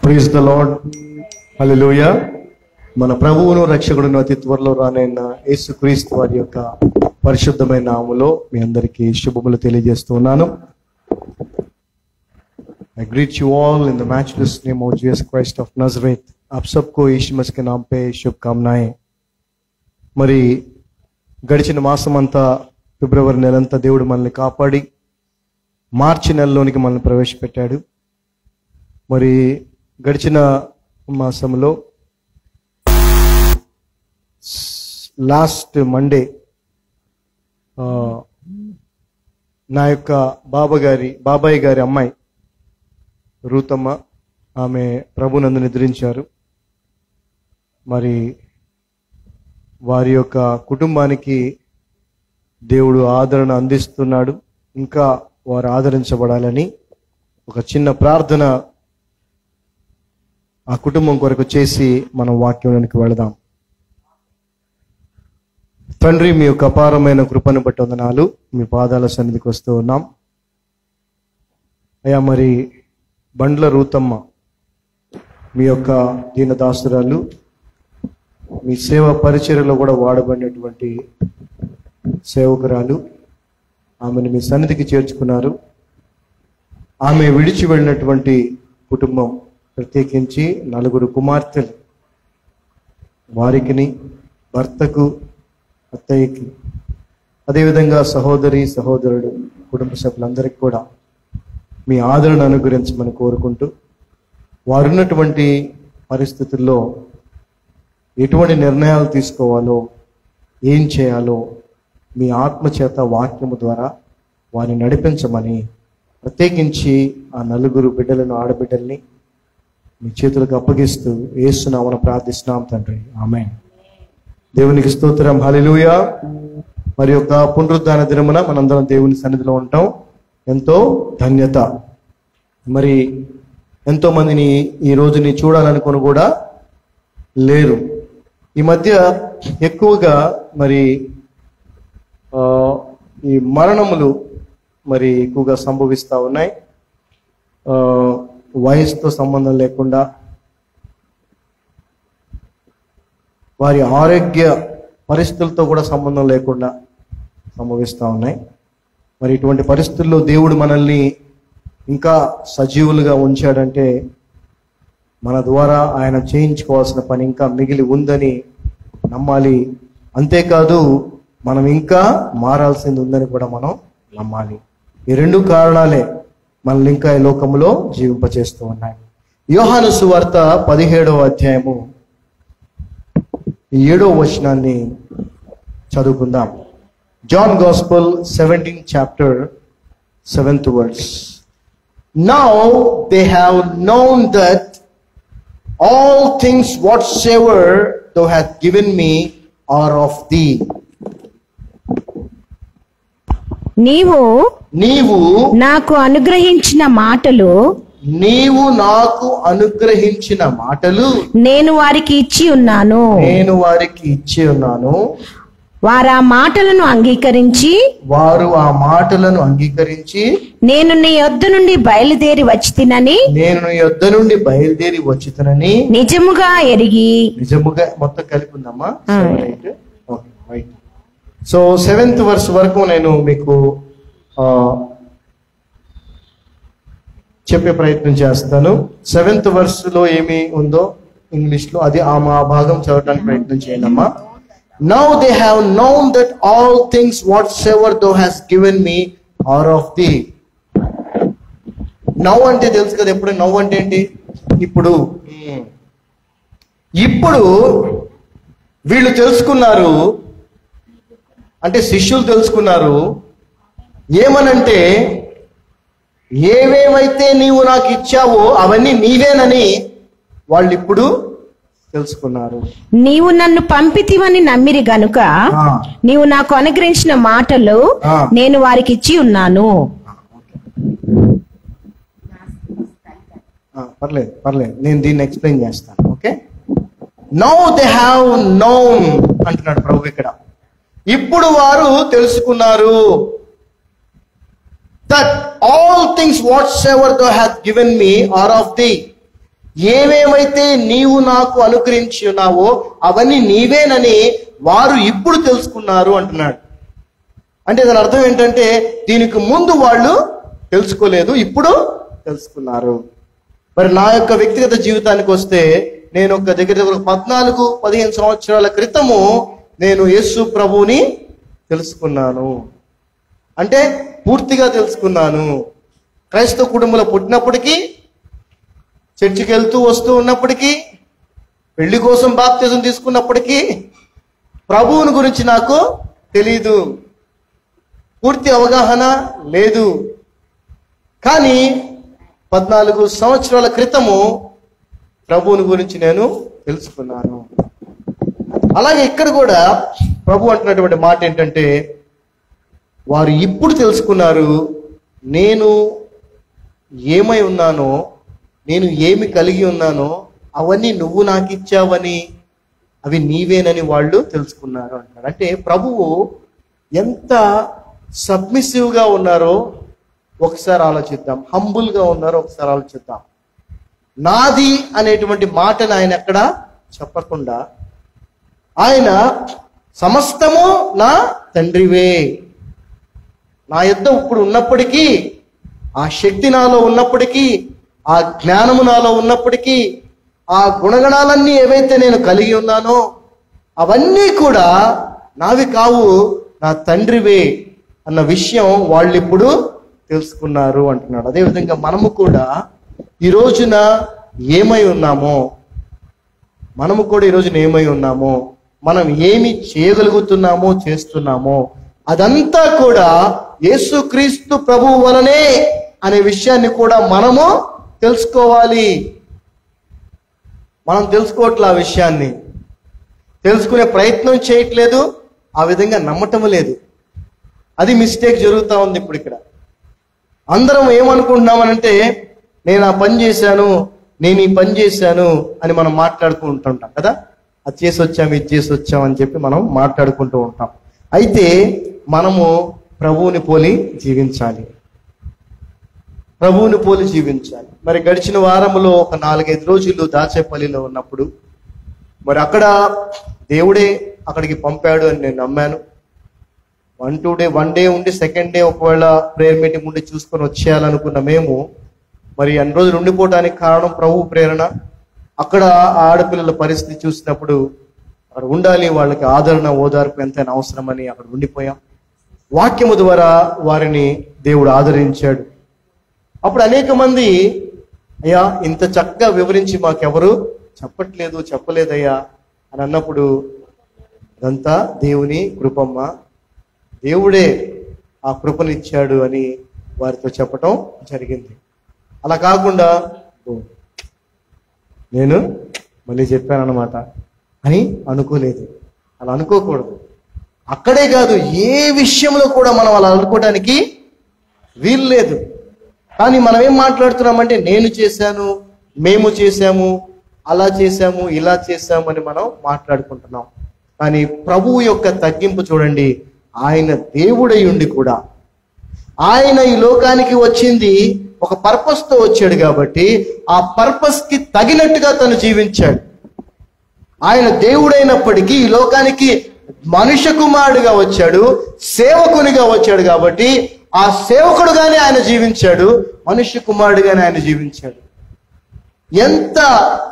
Praise the lord. హల్లెలూయా. మన ప్రభువును రక్షకుడును అతి త్వరలో రానైన యేసుక్రీస్తు వారి యొక్క పరిశుద్ధమైన నామములో మీ అందరికీ శుభములు తెలియజేస్తూ ఉన్నాను. I greet you all in the matchless name of Jesus Christ of Nazareth. आप सबको यीशु मसीह के नाम पे शुभकामनाएं. మరి గడిచిన మాసం అంతా ఫిబ్రవరి నెలంతా దేవుడు మనల్ని కాపాడి మార్చి నెలలోనికి మనల్ని ప్రవేశపెట్టాడు. మరి గడిచిన మాసంలో లాస్ట్ మండే నా యొక్క బాబాయ్ గారి అమ్మాయి రూతమ్మ, ఆమె ప్రభునందు నిద్రించారు. మరి వారి యొక్క కుటుంబానికి దేవుడు ఆదరణ అందిస్తున్నాడు. ఇంకా వారు ఆదరించబడాలని ఒక చిన్న ప్రార్థన ఆ కుటుంబం కొరకు చేసి మనం వాక్యంలోనికి వెళదాం. తండ్రి, మీ యొక్క అపారమైన కృపను బట్టి వందనాలు. మీ పాదాల సన్నిధికి వస్తూ ఉన్నాం అయ్యా. మరి బండ్ల రూతమ్మ మీ యొక్క దీనదాసురాలు, మీ సేవ పరిచర్యలో కూడా వాడబడినటువంటి సేవకురాలు. ఆమెను మీ సన్నిధికి చేర్చుకున్నారు. ఆమె విడిచి వెళ్ళినటువంటి కుటుంబం, ప్రత్యేకించి 4 కుమార్తెలు, వారికిని, భర్తకు, అత్తయ్యకి, అదేవిధంగా సహోదరుడు, కుటుంబ సభ్యులందరికీ కూడా మీ ఆదరణ అనుగ్రహించమని కోరుకుంటూ, వారున్నటువంటి పరిస్థితుల్లో ఎటువంటి నిర్ణయాలు తీసుకోవాలో, ఏం చేయాలో మీ ఆత్మచేత వాక్యము ద్వారా వారిని నడిపించమని, ప్రత్యేకించి ఆ 4 బిడ్డలను, ఆడబిడ్డల్ని మీ చేతులకు అప్పగిస్తూ యేసు నామమున ప్రార్థిస్తున్నాం తండ్రి, ఆమేన్. దేవునికి స్తోత్రం. హల్లెలూయా. మరి యొక్క పునరుద్ధాన దినమున మనందరం దేవుని సన్నిధిలో ఉంటాం, ఎంతో ధన్యత. మరి ఎంతో మందిని ఈ రోజుని చూడాలనుకుని కూడా లేరు. ఈ మధ్య ఎక్కువగా మరి ఈ మరణములు మరి ఎక్కువగా సంభవిస్తూ ఉన్నాయి. వయసుతో సంబంధం లేకుండా, వారి ఆరోగ్య పరిస్థితులతో కూడా సంబంధం లేకుండా సంభవిస్తూ ఉన్నాయి. మరి ఇటువంటి పరిస్థితుల్లో దేవుడు మనల్ని ఇంకా సజీవులుగా ఉంచాడంటే మన ద్వారా ఆయన చేయించుకోవాల్సిన పని ఇంకా మిగిలి ఉందని నమ్మాలి. అంతేకాదు, మనం ఇంకా మారాల్సింది ఉందని కూడా మనం నమ్మాలి. ఈ 2 కారణాలే మనల్ని ఇంకా ఈ లోకంలో జీవింపచేస్తూ ఉన్నాయి. యోహాను సువార్త 17వ అధ్యాయము 7వ వచనాన్ని చదువుకుందాం. John Gospel 17th chapter 7th verse. Now they have known that all things whatsoever thou hast given me are of thee. నీవు నాకు అనుగ్రహించిన మాటలు నేను వారికి ఇచ్చి ఉన్నాను. వారు ఆ మాటలను అంగీకరించి నేను నీ యొద్ద నుండి బయలుదేరి వచ్చితినని నిజముగా మొత్తం కలిపి ఉందమ్మా. సో 7th verse వరకు నేను మీకు చెప్పే ప్రయత్నం చేస్తాను. 7th verse లో ఏమి ఉందో ఇంగ్లీష్ లో అది ఆ భాగం చదవడానికి ప్రయత్నం చేయండి అమ్మా. Now they have known that all things whatsoever thou hast given me are of thee. Now అంటే తెలుసు కదా. ఎప్పుడు నౌ అంటే ఏంటి? ఇప్పుడు వీళ్ళు తెలుసుకున్నారు, అంటే శిష్యులు తెలుసుకున్నారు. ఏమనంటే, ఏవేమైతే నీవు నాకు ఇచ్చావో అవన్నీ నీవేనని వాళ్ళు ఇప్పుడు తెలుసుకున్నారు. నీవు నన్ను పంపితివని నమ్మిరి గనుక నీవు నాకు అనుగ్రహించిన మాటలు నేను వారికి ఇచ్చి ఉన్నాను. పర్లేదు, నేను దీన్ని ఎక్స్ప్లెయిన్ చేస్తాను. Okay. Now they have known అంటున్నాడు ప్రభు ఇక్కడ. ఇప్పుడు వారు తెలుసుకున్నారు. that all things whatsoever thou hast given me are of thee. ఏమేమైతే నీవు నాకు అనుగ్రహించి ఉన్నావో అవన్నీ నీవేనని వారు ఇప్పుడు తెలుసుకున్నారు అంటున్నాడు. అంటే దాని అర్థం ఏంటంటే దీనికి ముందు వాళ్ళు తెలుసుకోలేదు, ఇప్పుడు తెలుసుకున్నారు. మరి నా యొక్క వ్యక్తిగత జీవితానికి వస్తే నేను ఒక దగ్గర 14-15 సంవత్సరాల క్రితము నేను యేసు ప్రభువుని తెలుసుకున్నాను. అంటే పూర్తిగా తెలుసుకున్నాను. క్రైస్తవ కుటుంబంలో పుట్టినప్పటికీ, చర్చికి వెళ్తూ వస్తూ ఉన్నప్పటికీ, పెళ్లి కోసం బాప్తిజం తీసుకున్నప్పటికీ ప్రభువుని గురించి నాకు తెలీదు, పూర్తి అవగాహన లేదు. కానీ 14 సంవత్సరాల క్రితము ప్రభువుని గురించి నేను తెలుసుకున్నాను. అలాగే ఇక్కడ కూడా ప్రభు అంటున్నటువంటి మాట ఏంటంటే, వారు ఇప్పుడు తెలుసుకున్నారు నేను ఏమై ఉన్నానో, నేను ఏమి కలిగి ఉన్నానో అవన్నీ నువ్వు నాకు ఇచ్చావని, అవి నీవేనని వాళ్ళు తెలుసుకున్నారు అంటారు. అంటే ప్రభువు ఎంత సబ్మిసివ్గా ఉన్నారో ఒకసారి ఆలోచిద్దాం, హంబుల్గా ఉన్నారో ఒకసారి ఆలోచిద్దాం. నాది అనేటువంటి మాటను ఆయన ఎక్కడ చెప్పకుండా, ఆయన సమస్తము నా తండ్రివే, నా యొద్ద ఇప్పుడు ఉన్నప్పటికీ, ఆ శక్తి నాలో ఉన్నప్పటికీ, ఆ జ్ఞానము నాలో ఉన్నప్పటికీ, ఆ గుణగణాలన్నీ ఏవైతే నేను కలిగి ఉన్నానో అవన్నీ కూడా నావి కావు, నా తండ్రివే అన్న విషయం వాళ్ళు ఇప్పుడు తెలుసుకున్నారు అంటున్నాడు. అదేవిధంగా మనము కూడా ఈ రోజున ఏమై ఉన్నామో, మనము కూడా ఈ రోజున ఏమై ఉన్నామో, మనం ఏమి చేయగలుగుతున్నామో చేస్తున్నామో అదంతా కూడా యేసుక్రీస్తు ప్రభువు వలనే అనే విషయాన్ని కూడా మనము తెలుసుకోవాలి. మనం తెలుసుకోవట్లే, ఆ విషయాన్ని తెలుసుకునే ప్రయత్నం చేయట్లేదు, ఆ విధంగా నమ్మటం లేదు. అది మిస్టేక్ జరుగుతూ ఉంది ఇప్పుడు ఇక్కడ. అందరం ఏమనుకుంటున్నామనంటే, నేను ఆ పని చేశాను, నేను ఈ పని చేశాను అని మనం మాట్లాడుకుంటుంటాం కదా. అది చేసి వచ్చాం, ఇది చేసి వచ్చాం అని చెప్పి మనం మాట్లాడుకుంటూ ఉంటాం. అయితే మనము ప్రభువుని పోలి జీవించాలి, ప్రభువుని పోలి జీవించాలి. మరి గడిచిన వారంలో ఒక 4-5 రోజులు దాచేపల్లిలో ఉన్నప్పుడు, మరి అక్కడ దేవుడే అక్కడికి పంపాడు అని నేను నమ్మాను. 1 డే ఉండి సెకండ్ డే ఒకవేళ ప్రేయర్ మీటింగ్ ఉండి చూసుకొని వచ్చేయాలనుకున్న మేము, మరి అన్ని రోజులు ఉండిపోవడానికి కారణం ప్రభు ప్రేరణ. అక్కడ ఆడపిల్లల పరిస్థితి చూసినప్పుడు అక్కడ ఉండాలి, వాళ్ళకి ఆదరణ ఓదార్పు ఎంతైనా అవసరమని అక్కడ ఉండిపోయాం. వాక్యము ద్వారా వారిని దేవుడు ఆదరించాడు. అప్పుడు అనేక మంది, అయ్యా ఇంత చక్కగా వివరించి మాకెవరు చెప్పలేదయ్యా అని అన్నప్పుడు, అదంతా దేవుని కృపమ్మ, దేవుడే ఆ కృపనిచ్చాడు అని వారితో చెప్పటం జరిగింది. అలా కాకుండా నేను మళ్ళీ చెప్పానన్నమాట అని అనుకోలేదు. అలా అనుకోకూడదు. అక్కడే కాదు, ఏ విషయంలో కూడా మనం అలా అనుకోవడానికి వీలు లేదు. కానీ మనం ఏం మాట్లాడుతున్నామంటే, నేను చేశాను, మేము చేశాము, అలా చేశాము, ఇలా చేశాము అని మనం మాట్లాడుకుంటున్నాం. కానీ ప్రభువు యొక్క తగ్గింపు చూడండి. ఆయన దేవుడై ఉండి కూడా, ఆయన ఈ లోకానికి వచ్చింది ఒక పర్పస్ తో వచ్చాడు కాబట్టి ఆ పర్పస్ కి తగినట్టుగా తను జీవించాడు. ఆయన దేవుడైనప్పటికీ ఈ లోకానికి మనుష్య కుమారుడిగా వచ్చాడు, సేవకునిగా వచ్చాడు కాబట్టి ఆ సేవకుడుగానే ఆయన జీవించాడు, మనుష్య కుమారుడిగానే ఆయన జీవించాడు. ఎంత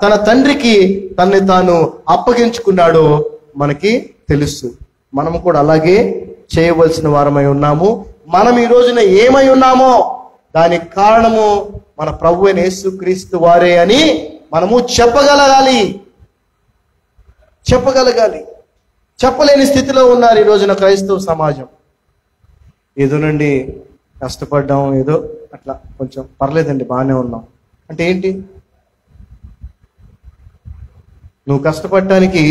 తన తండ్రికి తనని తాను అప్పగించుకున్నాడో మనకి తెలుసు. మనము కూడా అలాగే చేయవలసిన వారమై ఉన్నాము. మనం ఈ రోజున ఏమై ఉన్నామో దానికి కారణము మన ప్రభు అయిన యేసుక్రీస్తు వారే అని మనము చెప్పగలగాలి. చెప్పలేని స్థితిలో ఉన్నారు ఈ రోజున క్రైస్తవ సమాజం. ఏదోనండి కష్టపడ్డాం, ఏదో అట్లా కొంచెం పర్లేదండి బాగానే ఉన్నాం అంటే ఏంటి? నువ్వు కష్టపడటానికి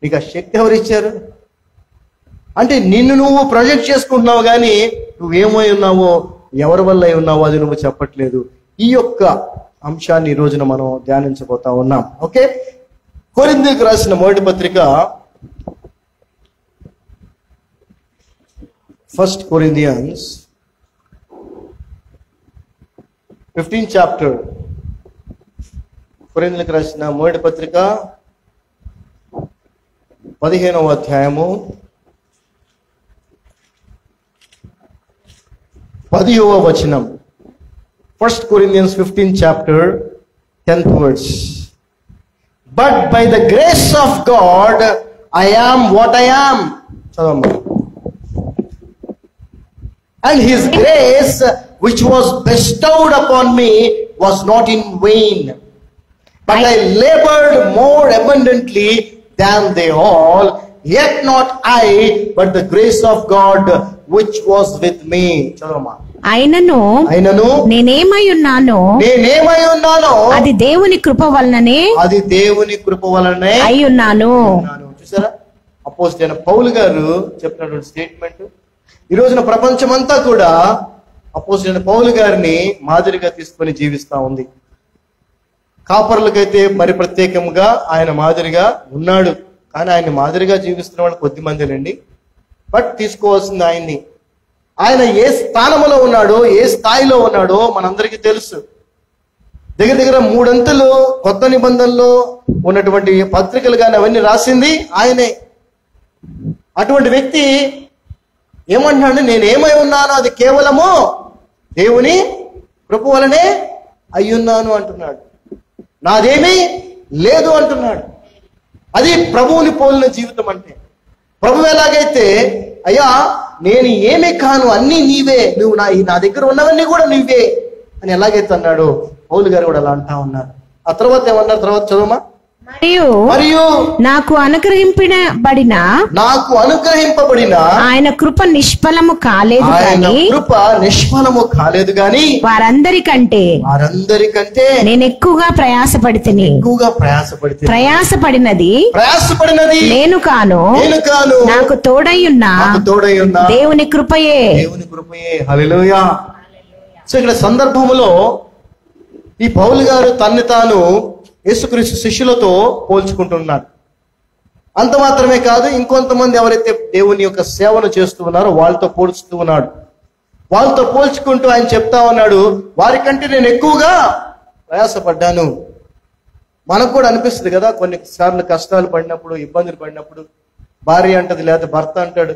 నీకు ఆ శక్తి ఎవరిచ్చారు? అంటే నిన్ను నువ్వు ప్రొజెక్ట్ చేసుకుంటున్నావు, కానీ నువ్వేమై ఉన్నావో, ఎవరి వల్ల అయి ఉన్నావో అది నువ్వు చెప్పట్లేదు. ఈ యొక్క అంశాన్ని ఈ రోజున మనం ధ్యానించబోతా ఉన్నాం. ఓకే, కొరింథీయులకు రాసిన మొదటి పత్రిక 1 Corinthians 15 chapter కొరింథీయులకు రాసిన మొదటి పత్రిక 15వ అధ్యాయము 10వ వచనం. 1 Corinthians 15 chapter 10th verse. But by the grace of God I am what I am. చదవమ్మా. And his grace which was bestowed upon me was not in vain, but I labored more abundantly than they all, yet not I, but the grace of God which was with me. చదవమ్మా. అయినను నేనేమై ఉన్నానో అది దేవుని కృప వలననే అయి ఉన్నాను. చూసారా, అపోస్తలుడైన పౌలు గారు చెప్పినటువంటి స్టేట్మెంట్. ఈ రోజున ప్రపంచమంతా కూడా అపోస్తలుడైన పౌలు గారిని మాదిరిగా తీసుకొని జీవిస్తా ఉంది. కాపరులకైతే మరి ప్రత్యేకంగా ఆయన మాదిరిగా ఉన్నాడు. కానీ ఆయన మాదిరిగా జీవిస్తున్న వాళ్ళు కొద్ది మందిలండి. బట్ తీసుకోవాల్సింది ఆయన్ని. ఆయన ఏ స్థానంలో ఉన్నాడో, ఏ స్థాయిలో ఉన్నాడో మనందరికీ తెలుసు. దగ్గర దగ్గర 3 అంతులు కొత్త నిబంధనలో ఉన్నటువంటి పత్రికలు కానీ అవన్నీ రాసింది ఆయనే. అటువంటి వ్యక్తి ఏమంటున్నాడు? నేనేమై ఉన్నానో అది కేవలము దేవుని కృప వలనే అయ్యున్నాను అంటున్నాడు. నాదేమీ లేదు అంటున్నాడు. అది ప్రభువుని పోలిన జీవితం అంటే. ప్రభు ఎలాగైతే అయ్యా నేను ఏమీ కాను, అన్నీ నీవే, నువ్వు నా దగ్గర ఉన్నవన్నీ కూడా నీవే అని ఎలాగైతే అన్నాడు, పౌలు గారు కూడా అలా అంటా ఉన్నారు. ఆ తర్వాత ఏమన్నారు? తర్వాత చదవమా. మరియు నాకు అనుగ్రహింపబడిన ఆయన కృప నిష్ఫలము కాలేదు గాని వారందరికంటే నేను ఎక్కువగా ప్రయాసపడినది నేను కాను, నాకు తోడయ్యున్న దేవుని కృపయే. హల్లెలూయా. సో ఇక్కడ సందర్భములో ఈ పౌలు గారు తన్ని తాను యేసుక్రీస్తు శిష్యులతో పోల్చుకుంటున్నాడు. అంత మాత్రమే కాదు, ఇంకొంతమంది ఎవరైతే దేవుని యొక్క సేవను చేస్తూ ఉన్నారో వాళ్ళతో పోల్చుతూ ఉన్నాడు. వాళ్ళతో పోల్చుకుంటూ ఆయన చెప్తా ఉన్నాడు, వారికంటే నేను ఎక్కువగా ప్రయాసపడ్డాను. మనకు కూడా అనిపిస్తుంది కదా, కొన్నిసార్లు కష్టాలు పడినప్పుడు, ఇబ్బందులు పడినప్పుడు భార్య అంటది, లేకపోతే భర్త అంటాడు,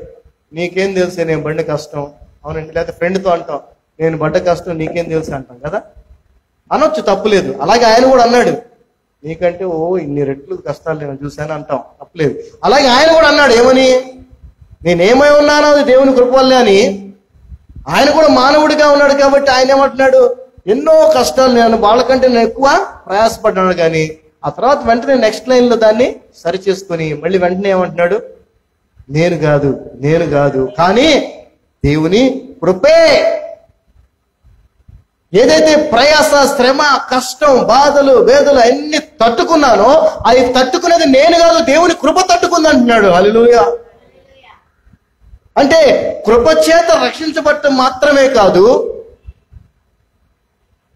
నీకేం తెలుసు నేను పడిన కష్టం, అవునండి. లేకపోతే ఫ్రెండ్తో అంటాం, నేను పడ్డ కష్టం నీకేం తెలుసు అంటాం కదా. అనొచ్చు, తప్పులేదు. అలాగే ఆయన కూడా అన్నాడు, నీకంటే ఇన్ని రెట్లు కష్టాలు నేను చూశాను అంటాం, తప్పలేదు. అలాగే ఆయన కూడా అన్నాడు, ఏమని? నేనేమై ఉన్నానో అది దేవుని కృప వల్లే అని. ఆయన కూడా మానవుడిగా ఉన్నాడు కాబట్టి ఆయన ఏమంటున్నాడు, ఎన్నో కష్టాలు నేను వాళ్ళకంటే నేను ఎక్కువ ప్రయాసపడ్డాను. కానీ ఆ తర్వాత వెంటనే నెక్స్ట్ లైన్ లో దాన్ని సరి చేసుకొని మళ్ళీ వెంటనే ఏమంటున్నాడు, నేను కాదు కానీ దేవుని కృపే. ఏదైతే ప్రయాస, శ్రమ, కష్టం, బాధలు, వేదలు అన్ని తట్టుకున్నానో అవి తట్టుకునేది నేను కాదు, దేవుని కృప తట్టుకుంది అంటున్నాడు. హల్లెలూయా. అంటే కృపచేత రక్షించబడటం మాత్రమే కాదు,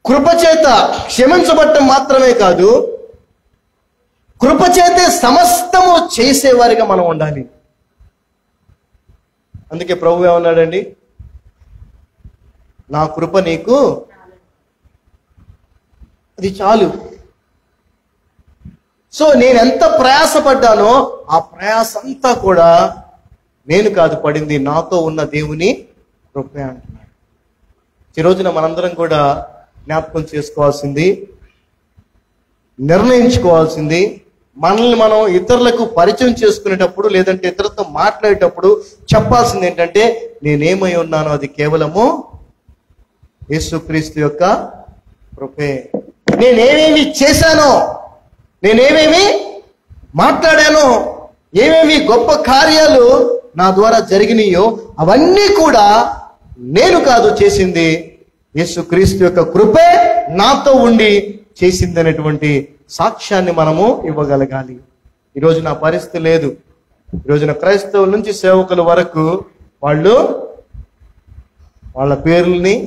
కృపచేత క్షమించబడటం మాత్రమే కాదు, కృపచేతే సమస్తము చేసేవారిగా మనం ఉండాలి. అందుకే ప్రభు ఏమన్నాడండి, నా కృప నీకు అది చాలు. సో నేను ఎంత ప్రయాసపడ్డానో ఆ ప్రయాస అంతా కూడా నేను కాదు పడింది, నాతో ఉన్న దేవుని కృపే అంటున్నాడు. ఈ రోజున మనందరం కూడా జ్ఞాపకం చేసుకోవాల్సింది, నిర్ణయించుకోవాల్సింది, మనల్ని మనం ఇతరులకు పరిచయం చేసుకునేటప్పుడు, లేదంటే ఇతరులతో మాట్లాడేటప్పుడు చెప్పాల్సింది ఏంటంటే, నేనేమై ఉన్నానో అది కేవలము యేసుక్రీస్తు యొక్క కృపే. నేనేమేమి చేశానో, నేనేమేమి మాట్లాడానో, ఏమేమి గొప్ప కార్యాలు నా ద్వారా జరిగినాయో అవన్నీ కూడా నేను కాదు చేసింది, యేసుక్రీస్తు యొక్క కృపే నాతో ఉండి చేసింది అనేటువంటి సాక్ష్యాన్ని మనము ఇవ్వగలగాలి. ఈరోజు నా పరిస్థితి లేదు. ఈరోజున క్రైస్తవుల నుంచి సేవకుల వరకు వాళ్ళు వాళ్ళ పేర్లని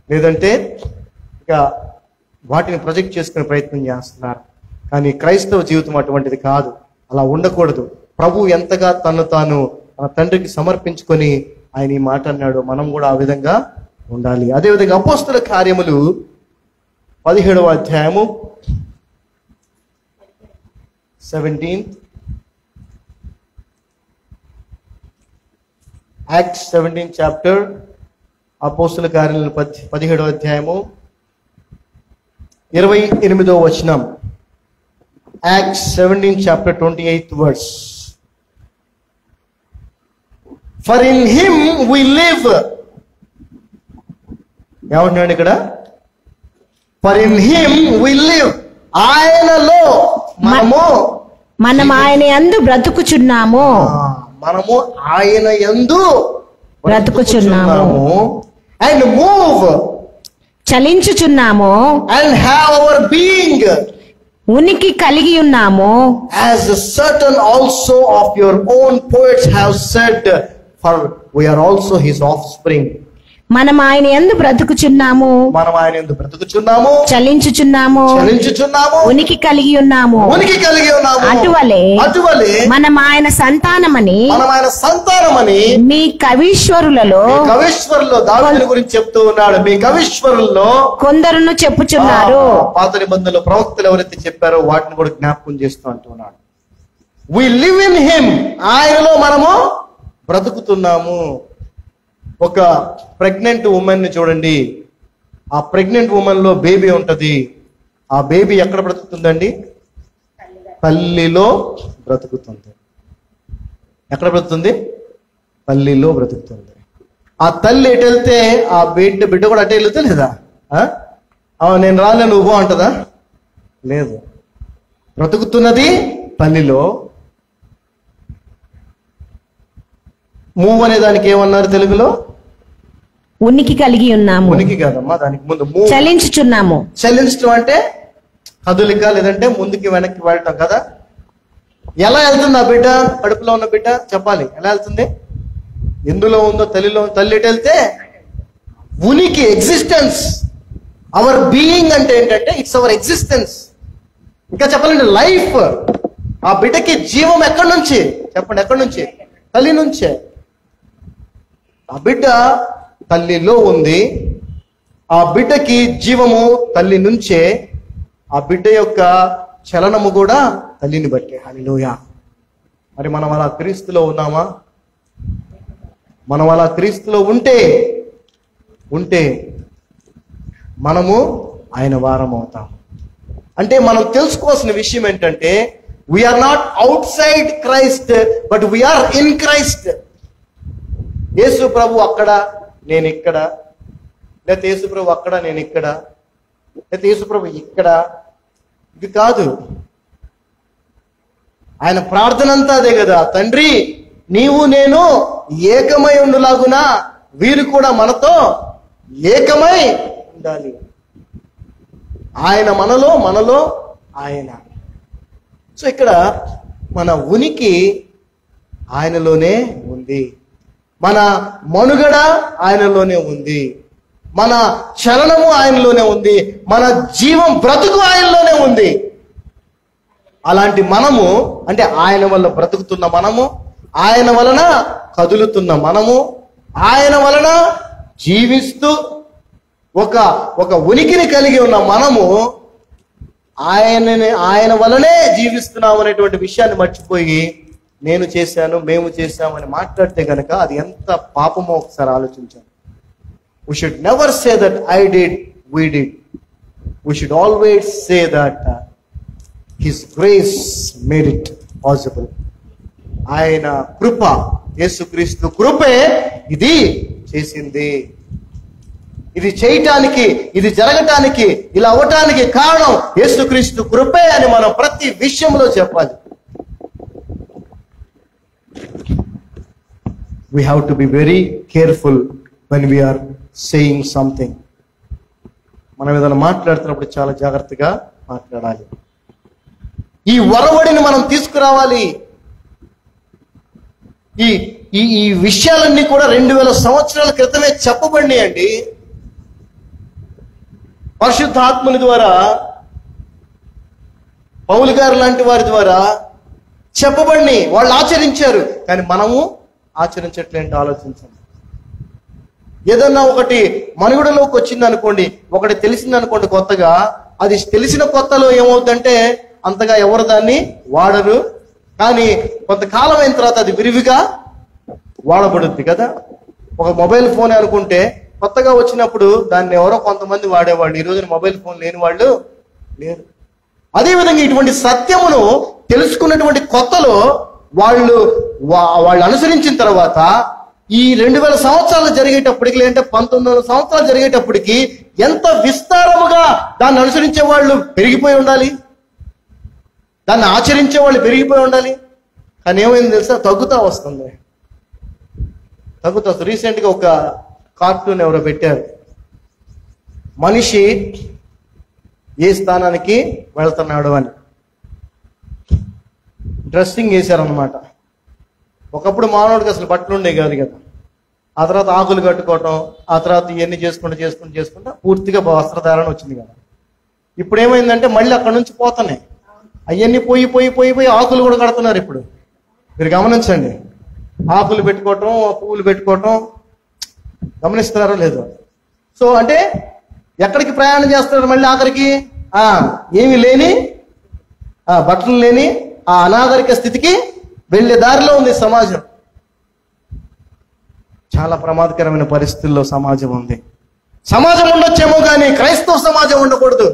లేదంటే ఇక వాటిని ప్రొజెక్ట్ చేసుకునే ప్రయత్నం చేస్తున్నారు. కానీ క్రైస్తవ జీవితం అటువంటిది కాదు, అలా ఉండకూడదు. ప్రభు ఎంతగా తను తాను తన తండ్రికి సమర్పించుకొని ఆయన ఈ మాట అన్నాడు, మనం కూడా ఆ విధంగా ఉండాలి. అదేవిధంగా అపోస్తల కార్యములు 17వ అధ్యాయము 17th. Acts 17th chapter, అపోస్తుల కార్యాలు 17వ అధ్యాయము 28వ వచనం. Acts 17th chapter 28th verse. For in him we live. ఏమంటున్నాడు ఇక్కడ? For in him we live. ఆయనలో మనం ఆయన యందు బ్రతుకుచున్నాము. మనము ఆయన యందు బ్రతుకుచున్నాము. And move. చలించుచున్నాము. And have our being. ఉనికి కలిగి ఉన్నాము. As certain also of your own poets have said, for we are also his offspring. మనం ఆయన యందు బ్రతుకుచున్నాము. మనం ఆయన యందు బ్రతుకుచున్నాము. చలించుచున్నాము. ఉనికి కలిగి ఉన్నాము. అటువలే మనం ఆయన సంతానమని మీ కవీశ్వరులలో దావీదు గురించి చెప్తూ ఉన్నాడు. మీ కవీశ్వరుల్లో కొందరును చెప్పుచున్నారు. పాత నిబంధనలో ప్రవక్తలు ఎవరైతే చెప్పారో వాటిని కూడా జ్ఞాపకం చేస్తూ అంటున్నాడు. We live in him. ఆయనలో మనము బ్రతుకుతున్నాము. ఒక ప్రెగ్నెంట్ ఉమెన్ ని చూడండి. ఆ ప్రెగ్నెంట్ ఉమెన్ లో బేబీ ఉంటది. ఆ బేబీ ఎక్కడ బ్రతుకుతుందండి? తల్లిలో బ్రతుకుతుంది. ఎక్కడ బ్రతుకుతుంది? తల్లిలో బ్రతుకుతుంది. ఆ తల్లి ఎటు వెళ్తే ఆ బిడ్డ కూడా అటే వెళ్తే లేదా? నేను రాలే నువ్వు అంటదా? లేదు. బ్రతుకుతున్నది తల్లిలో. మూవ్ అనే దానికి ఏమన్నారు తెలుగులో? ఉనికి కలిగి ఉన్నాము. ఉనికి కాదమ్మా, దానికి ముందు చలించుచున్నాము. చలించడం అంటే కదులిక, లేదంటే ముందుకి వెనక్కి వెళ్ళటం కదా. ఎలా వెళ్తుంది ఆ బిడ్డ? కడుపులో ఉన్న బిడ్డ చెప్పాలి. ఎలా వెళ్తుంది? ఎందులో ఉందో తల్లిలో. తల్లి ఎటు వెళ్తే ఉనికి, ఎగ్జిస్టెన్స్. అవర్ బీయింగ్ అంటే ఏంటంటే ఇట్స్ అవర్ ఎగ్జిస్టెన్స్. ఇంకా చెప్పాలంటే లైఫ్. ఆ బిడ్డకి జీవం ఎక్కడి నుంచి చెప్పండి? ఎక్కడి నుంచి? తల్లి నుంచే. ఆ బిడ్డ తల్లిలో ఉంది. ఆ బిడ్డకి జీవము తల్లి నుంచే. ఆ బిడ్డ యొక్క చలనము కూడా తల్లిని బట్టే. హల్లెలూయా. మరి మనం అలా క్రీస్తులో ఉన్నామా? మనం అలా క్రీస్తులో ఉంటే మనము ఆయన వారం అవుతాం. అంటే మనం తెలుసుకోవాల్సిన విషయం ఏంటంటే we're not outside Christ, but we're in Christ. Yesu ప్రభు అక్కడ, నేను ఇక్కడ. లేకపోతే యేసు ప్రభు అక్కడ, నేను ఇక్కడ. లేకపోతే యేసు ప్రభు ఇక్కడ. ఇది కాదు. ఆయన ప్రార్థన అంతా అదే కదా. తండ్రి, నీవు నేను ఏకమై ఉండులాగునా వీరు కూడా మనతో ఏకమై ఉండాలి. ఆయన మనలో ఆయన. సో ఇక్కడ మన ఉనికి ఆయనలోనే ఉంది. మన మనుగడ ఆయనలోనే ఉంది. మన చలనము ఆయనలోనే ఉంది. మన జీవం, బ్రతుకు ఆయనలోనే ఉంది. అలాంటి మనము, అంటే ఆయన వల్ల బ్రతుకుతున్న మనము, ఆయన వలన కదులుతున్న మనము, ఆయన వలన జీవిస్తూ ఒక ఉనికిని కలిగి ఉన్న మనము ఆయన వలనే జీవిస్తున్నాం అనేటువంటి విషయాన్ని మర్చిపోయి నేను చేశాను, మేము చేశామని మాట్లాడితే కనుక అది ఎంత పాపమో ఒకసారి ఆలోచించాను. We should never say that I did, we did. We should always say that His grace made it possible. ఆయన కృప, యేసుక్రీస్తు కృపే ఇది చేసింది. ఇది చేయటానికి, ఇది జరగటానికి, ఇలా అవ్వటానికి కారణం యేసుక్రీస్తు కృపే అని మనం ప్రతి విషయంలో చెప్పాలి. We have to be very careful when we are saying something. మనం ఏదైనా మాట్లాడుతున్నప్పుడు చాలా జాగ్రత్తగా మాట్లాడాలి. ఈ వరవడిని మనం తీసుకురావాలి. ఈ విషయాలన్నీ కూడా 2000 సంవత్సరాల క్రితమే చెప్పబడినాయండి. పరిశుద్ధాత్మని ద్వారా, పౌలు గారు లాంటి వారి ద్వారా చెప్పబడిని. వాళ్ళు ఆచరించారు, కానీ మనము ఆచరించట్లేంటో ఆలోచించండి. ఏదన్నా ఒకటి మనుగడలోకి వచ్చింది అనుకోండి, ఒకటి తెలిసింది అనుకోండి కొత్తగా, అది తెలిసిన కొత్తలో ఏమవుతుందంటే అంతగా ఎవరు దాన్ని వాడరు. కానీ కొంతకాలం అయిన తర్వాత అది విరివిగా వాడబడుద్ది కదా. ఒక మొబైల్ ఫోన్ అనుకుంటే కొత్తగా వచ్చినప్పుడు దాన్ని ఎవరో కొంతమంది వాడేవాళ్ళు. ఈ రోజున మొబైల్ ఫోన్ లేని వాళ్ళు లేరు. అదేవిధంగా ఇటువంటి సత్యమును తెలుసుకున్నటువంటి కొత్తలో వాళ్ళు అనుసరించిన తర్వాత ఈ 2000 సంవత్సరాలు జరిగేటప్పటికి, లేదంటే 1900 సంవత్సరాలు జరిగేటప్పటికి ఎంత విస్తారముగా దాన్ని అనుసరించే వాళ్ళు పెరిగిపోయి ఉండాలి, దాన్ని ఆచరించే వాళ్ళు పెరిగిపోయి ఉండాలి. కానీ ఏమైంది తెలుసా? తగ్గుతా వస్తుంది. రీసెంట్గా ఒక కార్టూన్ ఎవరో పెట్టారు. మనిషి ఏ స్థానానికి వెళ్తున్నాడు అని డ్రెస్సింగ్ వేశారనమాట. ఒకప్పుడు మానవుడికి అసలు బట్టలు ఉండేవి కాదు కదా. ఆ తర్వాత ఆకులు కట్టుకోవటం, ఆ తర్వాత ఇవన్నీ చేసుకుంటా పూర్తిగా వస్త్రధారణ వచ్చింది కదా. ఇప్పుడు ఏమైందంటే మళ్ళీ అక్కడ నుంచి పోతున్నాయి అవన్నీ పోయి ఆకులు కూడా కడుతున్నారు. ఇప్పుడు మీరు గమనించండి, ఆకులు పెట్టుకోవటం, పువ్వులు పెట్టుకోవటం, గమనిస్తున్నారో లేదో. సో అంటే ఎక్కడికి ప్రయాణం చేస్తున్నారు? మళ్ళీ ఆఖరికి ఏమీ లేని, బట్టలు లేని ఆ అనాగరిక స్థితికి వెళ్ళే దారిలో ఉంది సమాజం. చాలా ప్రమాదకరమైన పరిస్థితుల్లో సమాజం ఉంది. సమాజం ఉండొచ్చేమో కానీ క్రైస్తవ సమాజం ఉండకూడదు.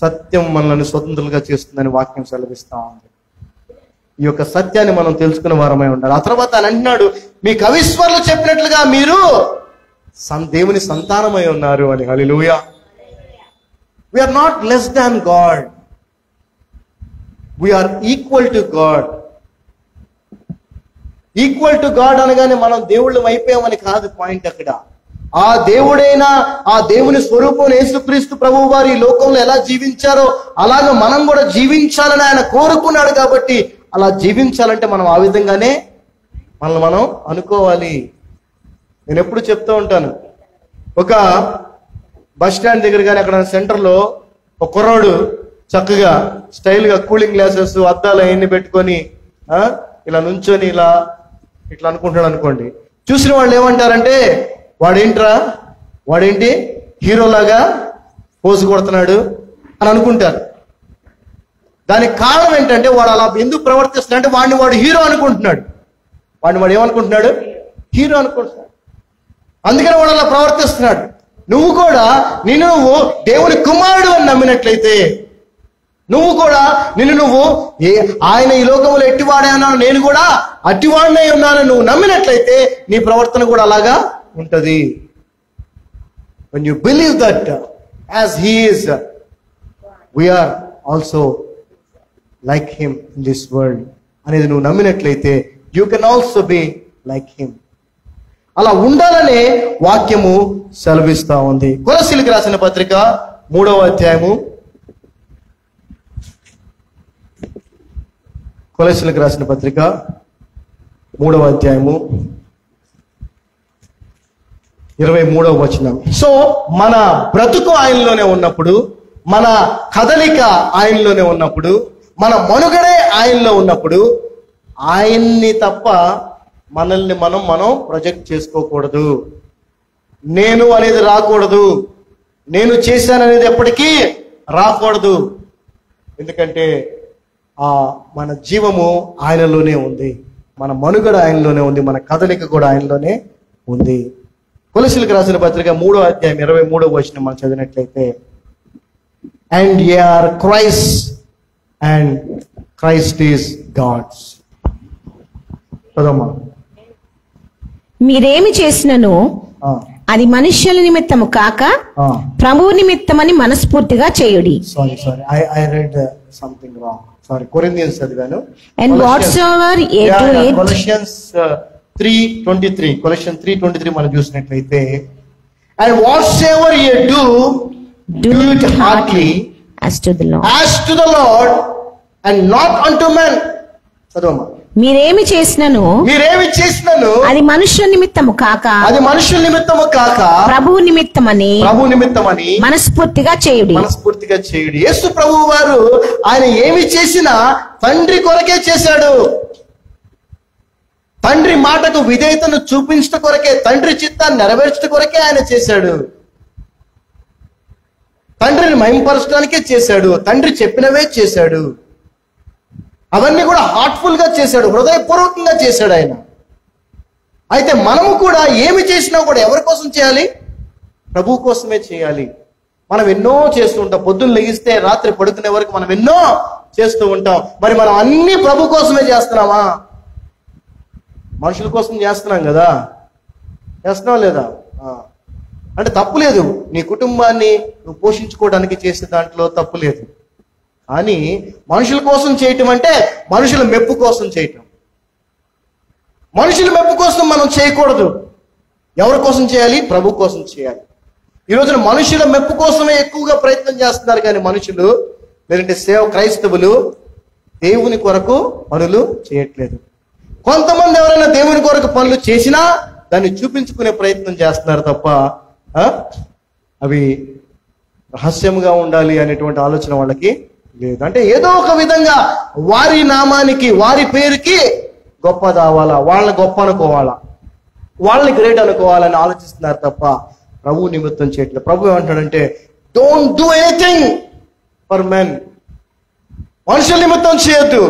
సత్యం మనల్ని స్వతంత్రులుగా చేస్తుందని వాక్యం సెలవిస్తా ఉంది. ఈ యొక్క సత్యాన్ని మనం తెలుసుకునే వారమై ఉండాలి. ఆ తర్వాత ఆయన అంటున్నాడు, మీ కవీశ్వరులు చెప్పినట్లుగా మీరు దేవుని సంతానమై ఉన్నారు అని. Hallelujah. We're not less than God, we're equal to God. Equal to God అనగానే మనం దేవుళ్ళం అయిపోయామని కాదు పాయింట్. అక్కడ ఆ దేవుడైనా, ఆ దేవుని స్వరూపం యేసుక్రీస్తు ప్రభువు వారు ఈ లోకంలో ఎలా జీవించారో అలాగే మనం కూడా జీవించాలని ఆయన కోరుకున్నాడు. కాబట్టి అలా జీవించాలంటే మనం ఆ విధంగానే మనల్ని మనం అనుకోవాలి. నేను ఎప్పుడు చెప్తూ ఉంటాను, ఒక బస్ స్టాండ్ దగ్గర కానీ అక్కడ సెంటర్లో ఒక కుర్రాడు చక్కగా స్టైల్గా కూలింగ్ గ్లాసెస్, అద్దాలు అవన్నీ పెట్టుకొని ఇలా నుంచొని ఇట్లా అనుకుంటాడు అనుకోండి. చూసిన వాళ్ళు ఏమంటారంటే, వాడేంటి హీరోలాగా పోజు కొడుతున్నాడు అని అనుకుంటారు. దానికి కారణం ఏంటంటే వాడు అలా ఎందుకు ప్రవర్తిస్తున్నాడు అంటే వాడు హీరో అనుకుంటున్నాడు. వాడు ఏమనుకుంటున్నాడు? హీరో అనుకుంటున్నాడు. అందుకని వాడు అలా ప్రవర్తిస్తున్నాడు. నువ్వు కూడా నువ్వు దేవుని కుమారుడు అని నమ్మినట్లయితే, నువ్వు కూడా నువ్వు ఆయన ఈ లోకంలో ఎట్టివాడే అన్నాను, నేను కూడా అట్టివాడినే ఉన్నానని నువ్వు నమ్మినట్లయితే నీ ప్రవర్తన కూడా అలాగా ఉంటది. When you believe that as he is, we are also like him in this world అనేది నువ్వు నమ్మినట్లయితే you can also be like him. అలా ఉండాలనే వాక్యము సెలవిస్తా ఉంది. కొలస్సీలకు రాసిన పత్రిక 3వ అధ్యాయము, కొలస్సీలకు రాసిన పత్రిక 3వ అధ్యాయము 23వ వచనం. సో మన బ్రతుకు ఆయనలోనే ఉన్నప్పుడు, మన కదలిక ఆయనలోనే ఉన్నప్పుడు, మన మనుగడే ఆయనలో ఉన్నప్పుడు, ఆయన్ని తప్ప మనల్ని మనం ప్రొజెక్ట్ చేసుకోకూడదు. నేను అనేది రాకూడదు, నేను చేశాననేది ఎప్పటికీ రాకూడదు. ఎందుకంటే మన జీవము ఆయనలోనే ఉంది, మన మనుగడ ఆయనలోనే ఉంది, మన కదలిక కూడా ఆయనలోనే ఉంది. కొలస్సీలకు రాసిన పత్రిక 3వ అధ్యాయం 23వ వచనం మనం చదివినట్లయితే, and ye are Christ and Christ is God's. చదవమ్మా. మీరేమి చేసినను అది మనుష్యుల నిమిత్తము కాక ప్రభువు నిమిత్తమని మనస్ఫూర్తిగా చేయుడి. Sorry I read something wrong. Sorry, Corinthians చదివాను. And whatsoever ye do it, Colossians 3:23, Colossians 3:23 మనం చూసినట్లయితే, and whatsoever ye do it heartily as to the Lord and not unto men. చదవమ్మా. మీరేమి చేసినను అది మనుష్యుల నిమిత్తము కాక ప్రభువు నిమిత్తమని మనస్ఫూర్తిగా చేయుడి. యేసు ప్రభువు వారు ఆయన ఏమి చేసినా తండ్రి కొరకే చేశాడు. తండ్రి మాటకు విధేయతను చూపించడం కొరకే, తండ్రి చిత్తాన్ని నెరవేర్చడం కొరకే ఆయన చేశాడు. తండ్రిని మహింపరచడానికే చేశాడు, తండ్రి చెప్పినవే చేశాడు. అవన్నీ కూడా హార్ట్ఫుల్ గా చేశాడు, హృదయపూర్వకంగా చేశాడు ఆయన. అయితే మనము కూడా ఏమి చేసినా కూడా ఎవరి కోసం చేయాలి? ప్రభు కోసమే చేయాలి. మనం ఎన్నో చేస్తూ ఉంటాం. పొద్దున్న లెగిస్తే రాత్రి పడుకునే వరకు మనం ఎన్నో చేస్తూ ఉంటాం. మరి మనం అన్ని ప్రభు కోసమే చేస్తున్నామా? మనుషుల కోసం చేస్తున్నాం కదా, చేస్తున్నాం లేదా? అంటే తప్పు లేదు, నీ కుటుంబాన్ని నువ్వు పోషించుకోవడానికి చేసే దాంట్లో తప్పు లేదు. కానీ మనుషుల కోసం చేయటం అంటే మనుషుల మెప్పు కోసం చేయటం. మనుషుల మెప్పు కోసం మనం చేయకూడదు. ఎవరి కోసం చేయాలి? ప్రభు కోసం చేయాలి. ఈ రోజున మనుషుల మెప్పు కోసమే ఎక్కువగా ప్రయత్నం చేస్తున్నారు, కానీ మనుషులు లేదంటే క్రైస్తవులు దేవుని కొరకు పనులు చేయట్లేదు. కొంతమంది ఎవరైనా దేవుని కొరకు పనులు చేసినా దాన్ని చూపించుకునే ప్రయత్నం చేస్తున్నారు తప్ప అవి రహస్యంగా ఉండాలి అనేటువంటి ఆలోచన వాళ్ళకి లేదు. అంటే ఏదో ఒక విధంగా వారి నామానికి, వారి పేరుకి గొప్ప దావాలా, వాళ్ళని గొప్ప అనుకోవాలా, వాళ్ళని గ్రేట్ అనుకోవాలని ఆలోచిస్తున్నారు తప్ప ప్రభు నిమిత్తం చేయట్లేదు. ప్రభు ఏమంటాడంటే, don't do anything for men. మనుషుల నిమిత్తం చేయొద్దు,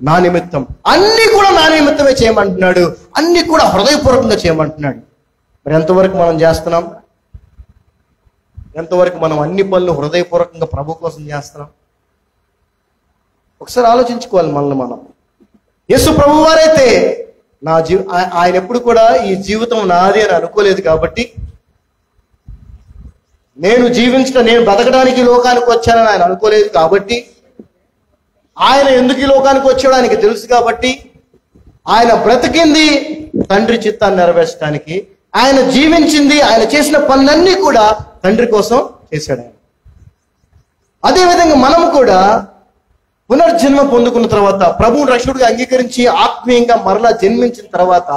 నా నిమిత్తం. అన్ని కూడా నా నిమిత్తమే చేయమంటున్నాడు, అన్ని కూడా హృదయపూర్వకంగా చేయమంటున్నాడు. మరి ఎంతవరకు మనం చేస్తున్నాం? ఎంతవరకు మనం అన్ని పనులు హృదయపూర్వకంగా ప్రభు కోసం చేస్తున్నాం? ఒకసారి ఆలోచించుకోవాలి మనల్ని మనం. యేసు ప్రభు వారైతే ఆయన ఎప్పుడు కూడా ఈ జీవితం నాది అని అనుకోలేదు. కాబట్టి నేను బతకడానికి లోకానికి వచ్చానని ఆయన అనుకోలేదు. కాబట్టి ఆయన ఎందుకు ఈ లోకానికి వచ్చాడో ఆయనకి తెలుసు. కాబట్టి ఆయన బ్రతికింది తండ్రి చిత్తాన్ని నెరవేర్చడానికి, ఆయన జీవించింది, ఆయన చేసిన పనులన్నీ కూడా తండ్రి కోసం చేశాడు ఆయన. అదేవిధంగా మనం కూడా పునర్జన్మ పొందుకున్న తర్వాత, ప్రభువుని రక్షకుడిగా అంగీకరించి ఆత్మీయంగా మరలా జన్మించిన తర్వాత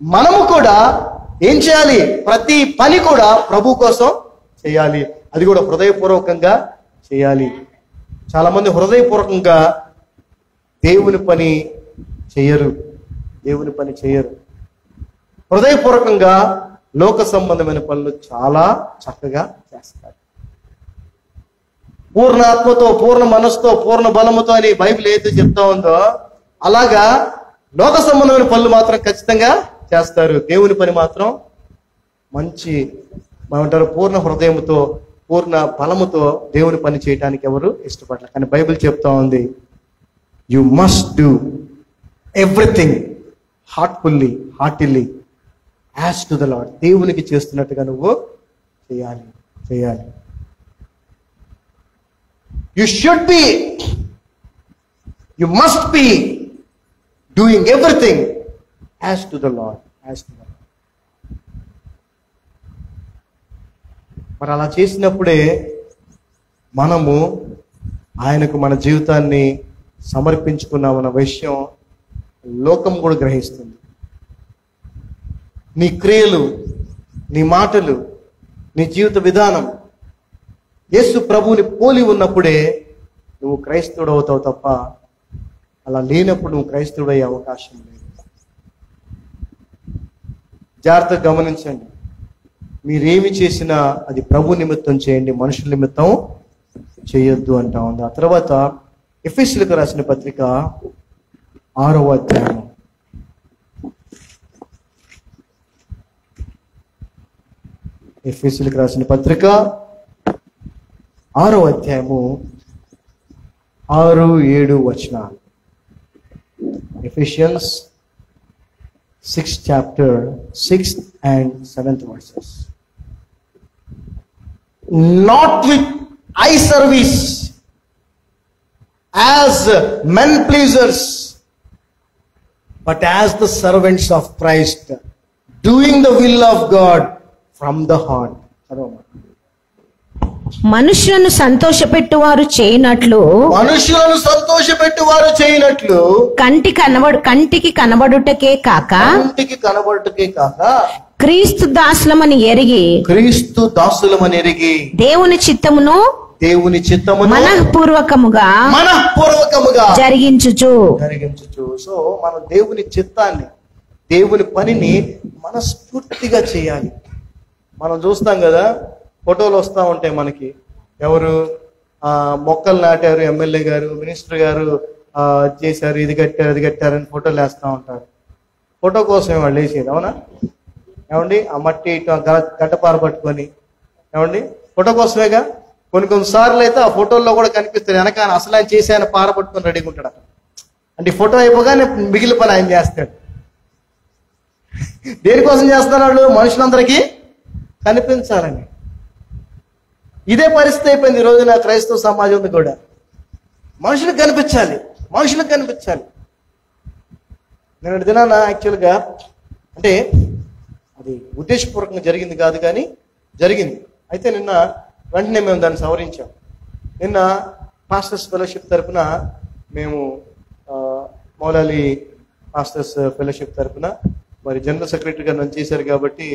మనము కూడా ఏం చేయాలి? ప్రతి పని కూడా ప్రభు కోసం చేయాలి. అది కూడా హృదయపూర్వకంగా చేయాలి. చాలా మంది హృదయపూర్వకంగా దేవుని పని చేయరు. హృదయపూర్వకంగా లోక సంబంధమైన పనులు చాలా చక్కగా చేస్తారు. పూర్ణ ఆత్మతో, పూర్ణ మనసుతో, పూర్ణ బలముతో అని బైబిల్ ఏదైతే చెప్తా ఉందో అలాగా లోక సంబంధమైన పనులు మాత్రం ఖచ్చితంగా చేస్తారు. దేవుని పని మాత్రం మంచి ఏమంటారు, పూర్ణ హృదయముతో, పూర్ణ బలముతో దేవుని పని చేయడానికి ఎవరు ఇష్టపడరు. కానీ బైబిల్ చెప్తా ఉంది, you must do everything heartily as to the Lord. దేవునికి చేస్తున్నట్టుగా నువ్వు చేయాలి. You must be doing everything as to the Lord. మరి అలా చేసినప్పుడే మనము ఆయనకు మన జీవితాన్ని సమర్పించుకున్నామన్న విషయం లోకం కూడా గ్రహిస్తుంది. నీ క్రియలు, నీ మాటలు, నీ జీవిత విధానం యేసు ప్రభువుని పోలి ఉన్నప్పుడే నువ్వు క్రైస్తవుడు అవుతావు తప్ప అలా లేనప్పుడు నువ్వు క్రైస్తవుడు అయ్యే అవకాశం లేదు. జాగ్రత్తగా గమనించండి. మీరేమి చేసినా అది ప్రభు నిమిత్తం చేయండి, మనుషుల నిమిత్తం చేయొద్దు అంటా ఉంది. ఆ తర్వాత ఎఫెసీయులకు రాసిన పత్రిక 6వ అధ్యాయం. ఎఫెసీయులకు రాసిన పత్రిక 6వ అధ్యాయము 6-7 వచనాలు. Ephesians 6th chapter 6th and 7th verses. Not with eye service as men pleasers, but as the servants of Christ, doing the will of God from the heart. మనుషులను సంతోషపెట్టువారు చేయనట్లు కంటికి కనబడుటకే కాక క్రీస్తు దాసులమని ఎరిగి దేవుని చిత్తమును మనఃపూర్వకముగా జరిగించుచు. సో మనం దేవుని చిత్తాన్ని, దేవుని పనిని మనస్ఫూర్తిగా చేయాలి. మనం చూస్తాం కదా, ఫోటోలు వస్తూ ఉంటాయి మనకి, ఎవరు మొక్కలు నాటారు, ఎమ్మెల్యే గారు, మినిస్టర్ గారు చేశారు, ఇది కట్టారు అది కట్టారని ఫోటోలు వేస్తూ ఉంటారు. ఫోటో కోసమే వాళ్ళు వేసేది, అవునా ఏమండి? ఆ మట్టి గడ్డపార పట్టుకొని ఏమండి ఫోటో కోసమేగా. కొన్ని సార్లు అయితే ఆ ఫోటోల్లో కూడా కనిపిస్తుంది వెనక అసలు ఆయన చేసి ఆయన పార పట్టుకొని రెడీగా ఉంటాడు. అంటే ఫోటో అయిపోగానే మిగిలిన పని ఆయన చేస్తాడు. దేనికోసం చేస్తున్నారు వాళ్ళు? మనుషులందరికీ కనిపించాలని. ఇదే పరిస్థితి అయిపోయింది ఈ రోజున క్రైస్తవ సమాజం కూడా. మనుషులకు కనిపించాలి, మనుషులకు కనిపించాలి. నేను దినాన యాక్చువల్గా అంటే అది ఉద్దేశపూర్వకంగా జరిగింది కాదు, కానీ జరిగింది. అయితే నిన్న వెంటనే మేము దాన్ని సవరించాం. నిన్న పాస్టర్స్ ఫెలోషిప్ తరఫున మేము మౌలాలి పాస్టర్స్ ఫెలోషిప్ తరఫున మరి జనరల్ సెక్రటరీగా నన్ను చేశారు కాబట్టి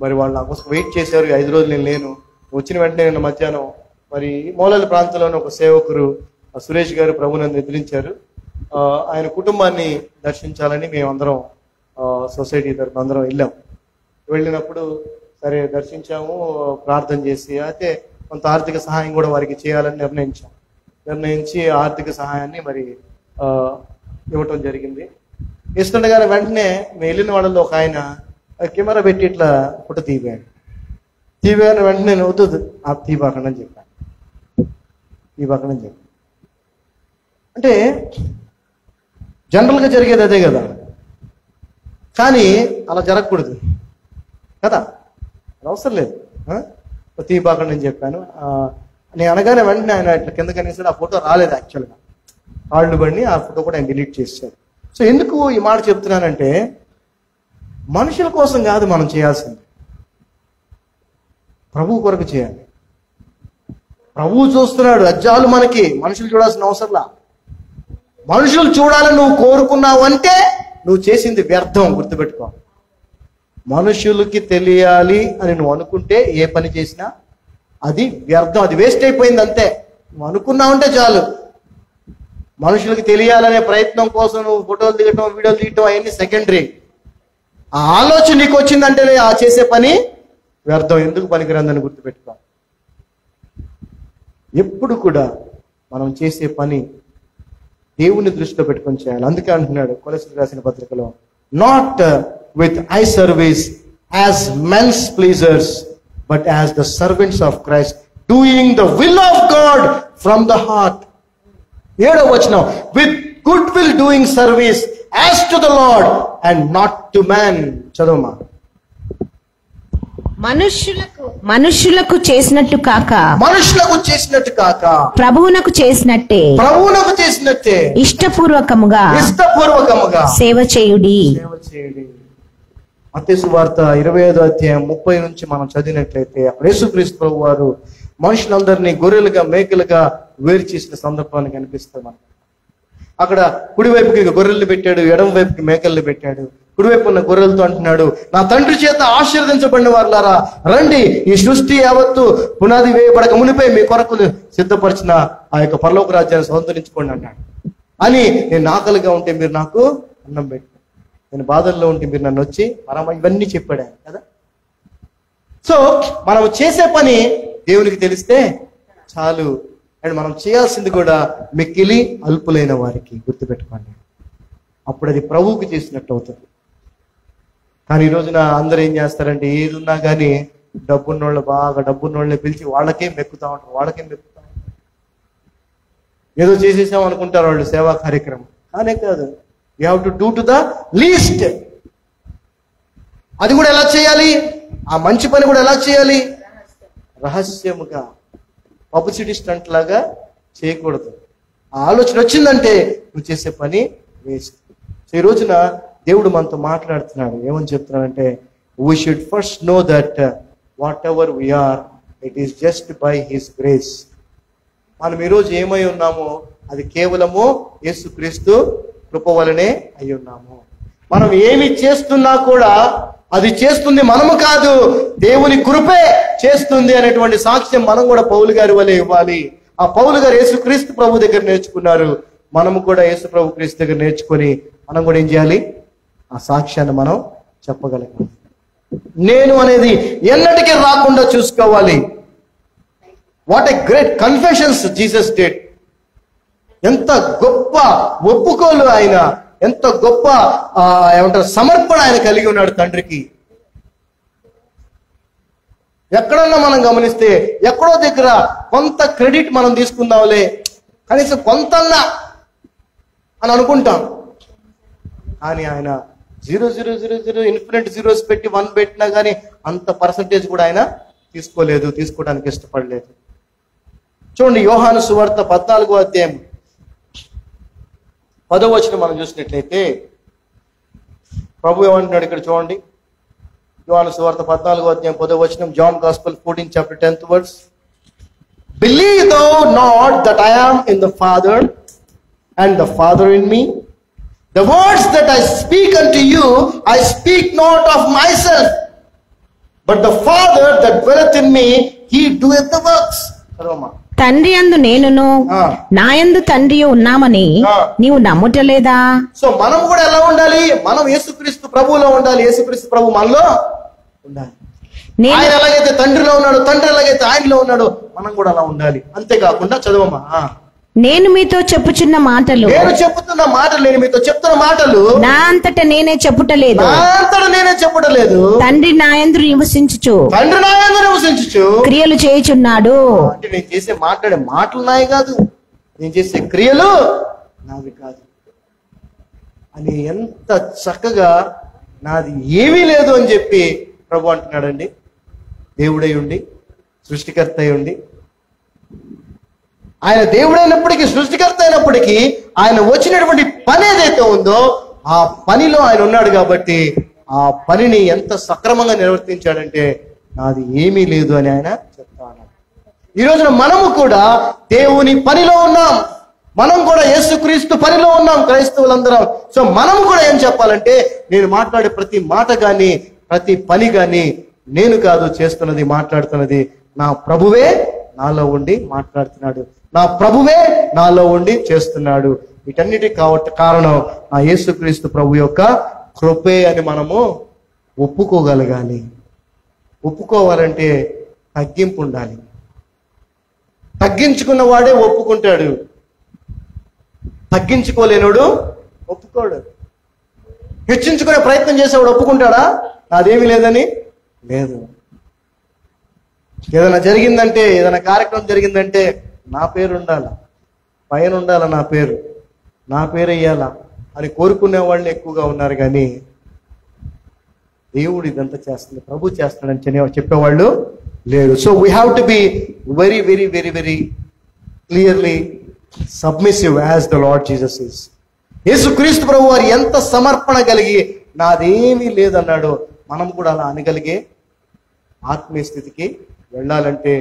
మరి వాళ్ళు నా కోసం వెయిట్ చేశారు. 5 రోజులు నేను లేను. వచ్చిన వెంటనే నిన్న మధ్యాహ్నం మరి మౌలాలి ప్రాంతంలోని ఒక సేవకురు సురేష్ గారు ప్రభువును ఎదిరించారు. ఆయన కుటుంబాన్ని దర్శించాలని మేమందరం సొసైటీ తరఫున అందరం వెళ్ళినప్పుడు సరే దర్శించాము, ప్రార్థన చేసి అయితే కొంత ఆర్థిక సహాయం కూడా వారికి చేయాలని నిర్ణయించి ఆర్థిక సహాయాన్ని మరి ఇవ్వటం జరిగింది. ఇస్తుండగానే వెంటనే మేము వెళ్ళిన వాళ్ళలో ఒక ఆయన కెమెరా పెట్టి ఇట్లా ఫోటో తీయగానే వెంటనే నేను వద్దు తీయబాకండి అని చెప్పాను. అంటే జనరల్గా జరిగేది అదే కదా, కానీ అలా జరగకూడదు కదా, అవసరం లేదు. తీయబాకండి అని చెప్పాను. నేను అనగానే వెంటనే ఆయన ఇట్లా కింద కనిపిస్తాడు. ఆ ఫోటో రాలేదు యాక్చువల్గా, కాళ్ళు బండి ఆ ఫోటో కూడా ఆయన డిలీట్ చేశారు. సో ఎందుకు ఈ మాట చెప్తున్నానంటే మనుషుల కోసం కాదు మనం చేయాల్సింది, ప్రభువు కొరకు చేయాలి. ప్రభువు చూస్తున్నాడు, అజ్జాలు మనకి మనుషులు చూడాల్సిన అవసరంలా. మనుషులు చూడాలని నువ్వు కోరుకున్నావు అంటే నువ్వు చేసింది వ్యర్థం. గుర్తుపెట్టుకో, మనుషులకి తెలియాలి అని నువ్వు అనుకుంటే ఏ పని చేసినా అది వ్యర్థం, అది వేస్ట్ అయిపోయింది అంతే. నువ్వు అనుకున్నావంటే చాలు. మనుషులకి తెలియాలనే ప్రయత్నం కోసం నువ్వు ఫోటోలు దిగటం, వీడియోలు తీయటం అవన్నీ సెకండరీ. ఆ ఆలోచన నీకు వచ్చిందంటే ఆ చేసే పని వ్యర్థం, ఎందుకు పనికిరందని గుర్తుపెట్టుకో. ఎప్పుడు కూడా మనం చేసే పని దేవుని దృష్టిలో పెట్టుకొని చేయాలి. అందుకే అంటున్నాడు కొలస్సీలకు రాసిన పత్రికలో, not with eye service as men's pleasures but as the servants of Christ doing the will of God from the heart. 7వ వచనం, with good will doing service as to the Lord and not to man. చదవమా. మనుష్యులకు చేసినట్టు కాక ప్రభువునకు చేసినట్టే ఇష్టపూర్వకముగా సేవ చేయుడి. మత్తయి సువార్త 25వ అధ్యాయం 30 నుంచి మనం చదివినట్లయితే యేసుక్రీస్తు ప్రభువు వారు మనుషులందరినీ గొర్రెలుగా మేకలుగా వేరు చేసిన సందర్భాన్ని కనిపిస్తాం మనకు. అక్కడ కుడివైపుకి గొర్రెల్ని పెట్టాడు, ఎడమ వైపుకి మేకల్ని పెట్టాడు. కుడివైపు ఉన్న గొర్రెలతో అంటున్నాడు, నా తండ్రి చేత ఆశీర్వదించబడిన వారులారా రండి, ఈ సృష్టి యావత్తు పునాది వేయబడక మునిపై మీ కొరకు సిద్ధపరిచిన ఆ యొక్క పరలోక రాజ్యాన్ని స్వతంత్రించుకోండి అన్నాడు. అని నేను ఆకలిగా ఉంటే మీరు నాకు అన్నం పెట్టు, నేను బాధల్లో ఉంటే మీరు నన్ను వచ్చి ఇవన్నీ చెప్పాడు ఆయన కదా. సో మనం చేసే పని దేవునికి తెలిస్తే చాలు. అండ్ మనం చేయాల్సింది కూడా మిక్కిలి అల్పులైన వారికి. గుర్తుపెట్టుకోండి, అప్పుడు అది ప్రభువుకి చేసినట్టు అవుతుంది. కానీ ఈ రోజున అందరూ ఏం చేస్తారంటే ఏది ఉన్నా కానీ డబ్బున్నోళ్ళు, బాగా డబ్బున్నోళ్ళని పిలిచి వాళ్ళకే మెక్కుతా ఉంటారు. ఏదో చేసేసాం అనుకుంటారు వాళ్ళు సేవా కార్యక్రమం. కానే కాదు, you have to do to the least. అది కూడా ఎలా చేయాలి? ఆ మంచి పని కూడా ఎలా చేయాలి? రహస్యముగా, పబ్లిసిటీ స్టంట్ లాగా చేయకూడదు. ఆ ఆలోచన వచ్చిందంటే నువ్వు చేసే పని వేస్ట్. సో ఈ రోజున దేవుడు మనతో మాట్లాడుతున్నాడు. ఏమని చెప్తున్నాడంటే, we should first know that whatever we are it is just by his grace. మనం ఈరోజు ఏమై ఉన్నామో అది కేవలము యేసుక్రీస్తు కృప వలనే అయి ఉన్నాము. మనం ఏమి చేస్తున్నా కూడా అది చేస్తుంది మనము కాదు, దేవుని కృపే చేస్తుంది అనేటువంటి సాక్ష్యం మనం కూడా పౌలు గారి వలె ఇవ్వాలి. ఆ పౌలు గారు యేసుక్రీస్తు ప్రభు దగ్గర నేర్చుకున్నారు. మనము కూడా యేసు ప్రభు క్రీస్తు దగ్గర నేర్చుకొని మనం కూడా ఏం చేయాలి? ఆ సాక్ష్యాన్ని మనం చెప్పగలగాలి. నేను అనేది ఎన్నటికీ రాకుండా చూసుకోవాలి. What a great confessions Jesus did. ఎంత గొప్ప ఒప్పుకోలు ఆయన, ఎంత గొప్ప ఏమంటారు సమర్పణ ఆయన కలిగి ఉన్నాడు తండ్రికి. ఎక్కడన్నా మనం గమనిస్తే ఎక్కడో దగ్గర కొంత క్రెడిట్ మనం తీసుకుందాంలే, కనీసం కొంతన్నా అని అనుకుంటాం. కానీ ఆయన 0.000 ఇన్ఫినిట్ జీరోస్ పెట్టి 1 పెట్టినా కానీ అంత పర్సంటేజ్ కూడా ఆయన తీసుకోవడానికి ఇష్టపడలేదు. చూడండి, యోహాను సువార్త 14వ అధ్యాయం 10వ వచనం మనం చూసినట్లయితే ప్రభు ఏమంటున్నాడు ఇక్కడ చూడండి. యోహాను సువార్త 14వ అధ్యాయం 10వ వచనం, John gospel 14 chapter 10th verse. Believe thou not that I am in the Father and the Father in me? The words that I speak unto you, I speak not of myself, but the Father that dwelleth in me, he doeth the works. తండ్రి యందు నేనును నా యందు తండ్రి ఉన్నామని నీవు నమ్ముటలేదా? So మనం కూడా ఎలా ఉండాలి? మనం యేసుక్రీస్తు ప్రభువులో ఉండాలి, యేసుక్రీస్తు ప్రభు మనలో ఉండాలి. ఆయన ఎలాగైతే తండ్రిలో ఉన్నాడు, తండ్రి ఎలాగైతే ఆయనలో ఉన్నాడు, మనం కూడా అలా ఉండాలి. అంతేకాకుండా చదవమ్మా, నేను మీతో చెప్పుచున్న మాటలు, నేను చెప్తున్న మాటలు, నేను మీతో చెప్తున్న మాటలు నా అంతటా నేనే చెప్పుటలేదు, తండ్రి నా యందు నివసించుచు క్రియలు చేయుచున్నాడు. అంటే నేను చేసే మాట్లాడే మాటలు నాయి కాదు, నేను చేసే క్రియలు నావి కాదు అని ఎంత చక్కగా నాది ఏమీ లేదు అని చెప్పి ప్రభు అంటున్నాడండి. దేవుడై ఉండి, సృష్టికర్త అయి ఉండి, ఆయన దేవుడైనప్పటికీ, సృష్టికర్త అయినప్పటికీ ఆయన వచ్చినటువంటి పని ఏదైతే ఉందో ఆ పనిలో ఆయన ఉన్నాడు కాబట్టి ఆ పనిని ఎంత సక్రమంగా నిర్వర్తించాడంటే నాది ఏమీ లేదు అని ఆయన చెప్తా ఉన్నాడు. ఈ రోజున మనము కూడా దేవుని పనిలో ఉన్నాం, మనం కూడా యేసుక్రీస్తు పనిలో ఉన్నాం, క్రైస్తవులందరం. సో మనము కూడా ఏం చెప్పాలంటే, నేను మాట్లాడే ప్రతి మాట కానీ ప్రతి పని కానీ నేను కాదు చేస్తున్నది, మాట్లాడుతున్నది నా ప్రభువే నాలో ఉండి మాట్లాడుతున్నాడు, నా ప్రభువే నాలో ఉండి చేస్తున్నాడు. వీటన్నిటి కారణం నా యేసుక్రీస్తు ప్రభు యొక్క కృపే అని మనము ఒప్పుకోగలగాలి. ఒప్పుకోవాలంటే తగ్గింపు ఉండాలి. తగ్గించుకున్న వాడే ఒప్పుకుంటాడు, తగ్గించుకోలేనుడు ఒప్పుకోడు. హెచ్చించుకునే ప్రయత్నం చేసేవాడు ఒప్పుకుంటాడా? నాదేమీ లేదని లేదు. ఏదైనా జరిగిందంటే, ఏదైనా కార్యక్రమం జరిగిందంటే నా పేరు ఉండాలా, పైన ఉండాలా, నా పేరు వేయాలా అని కోరుకునే వాళ్ళు ఎక్కువగా ఉన్నారు. కానీ దేవుడు ఇదంతా చేస్తుంది, ప్రభు చేస్తాడని చెప్పేవాళ్ళు లేరు. So we have to be very very very very clearly submissive as the lord Jesus is. యేసుక్రీస్తు ప్రభు వారు ఎంత సమర్పణ కలిగి నాదేమీ లేదన్నాడో మనం కూడా అలా అనగలిగే ఆత్మీయ స్థితికి వెళ్ళాలంటే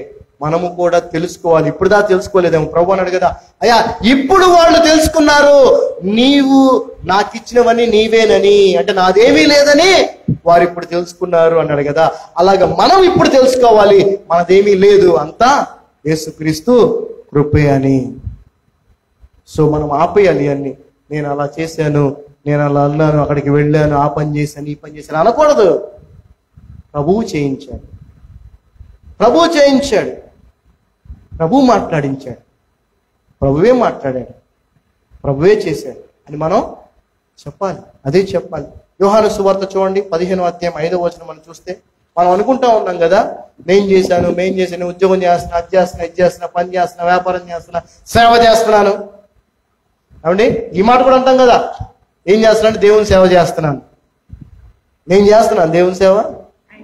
మనము కూడా తెలుసుకోవాలి. ఇప్పుడు దా తెలుసుకోలేదేమో. ప్రభు అన్నాడు కదా, అయ్యా ఇప్పుడు వాళ్ళు తెలుసుకున్నారు నీవు నాకు ఇచ్చినవన్నీ నీవేనని, అంటే నాదేమీ లేదని వారు ఇప్పుడు తెలుసుకున్నారు అన్నాడు కదా. అలాగా మనం ఇప్పుడు తెలుసుకోవాలి, మనదేమీ లేదు, అంతా యేసుక్రీస్తు కృపే అని. సో మనం ఆపేయాలి అన్ని. నేను అలా చేశాను, నేను అలా అన్నాను, అక్కడికి వెళ్ళాను, ఆ పని చేశాను, ఈ పని చేశాను అనకూడదు. ప్రభువు చేయించాడు, ప్రభు మాట్లాడించాడు, ప్రభువే మాట్లాడాడు, ప్రభువే చేశాడు అని మనం చెప్పాలి. అదే చెప్పాలి. యోహాను సువార్త చూడండి 15వ అధ్యాయం 5వ వచనం మనం చూస్తే, మనం అనుకుంటా ఉన్నాం కదా, మేం చేశాను, ఉద్యోగం చేస్తున్నా, అది చేస్తున్నా, ఇది చేస్తున్నా, పని చేస్తున్నా, వ్యాపారం చేస్తున్నా, సేవ చేస్తున్నాను. ఏమండి, ఈ మాట కూడా అంటాం కదా, ఏం చేస్తున్నా? దేవుని సేవ చేస్తున్నాను. నేను చేస్తున్నాను దేవుని సేవ,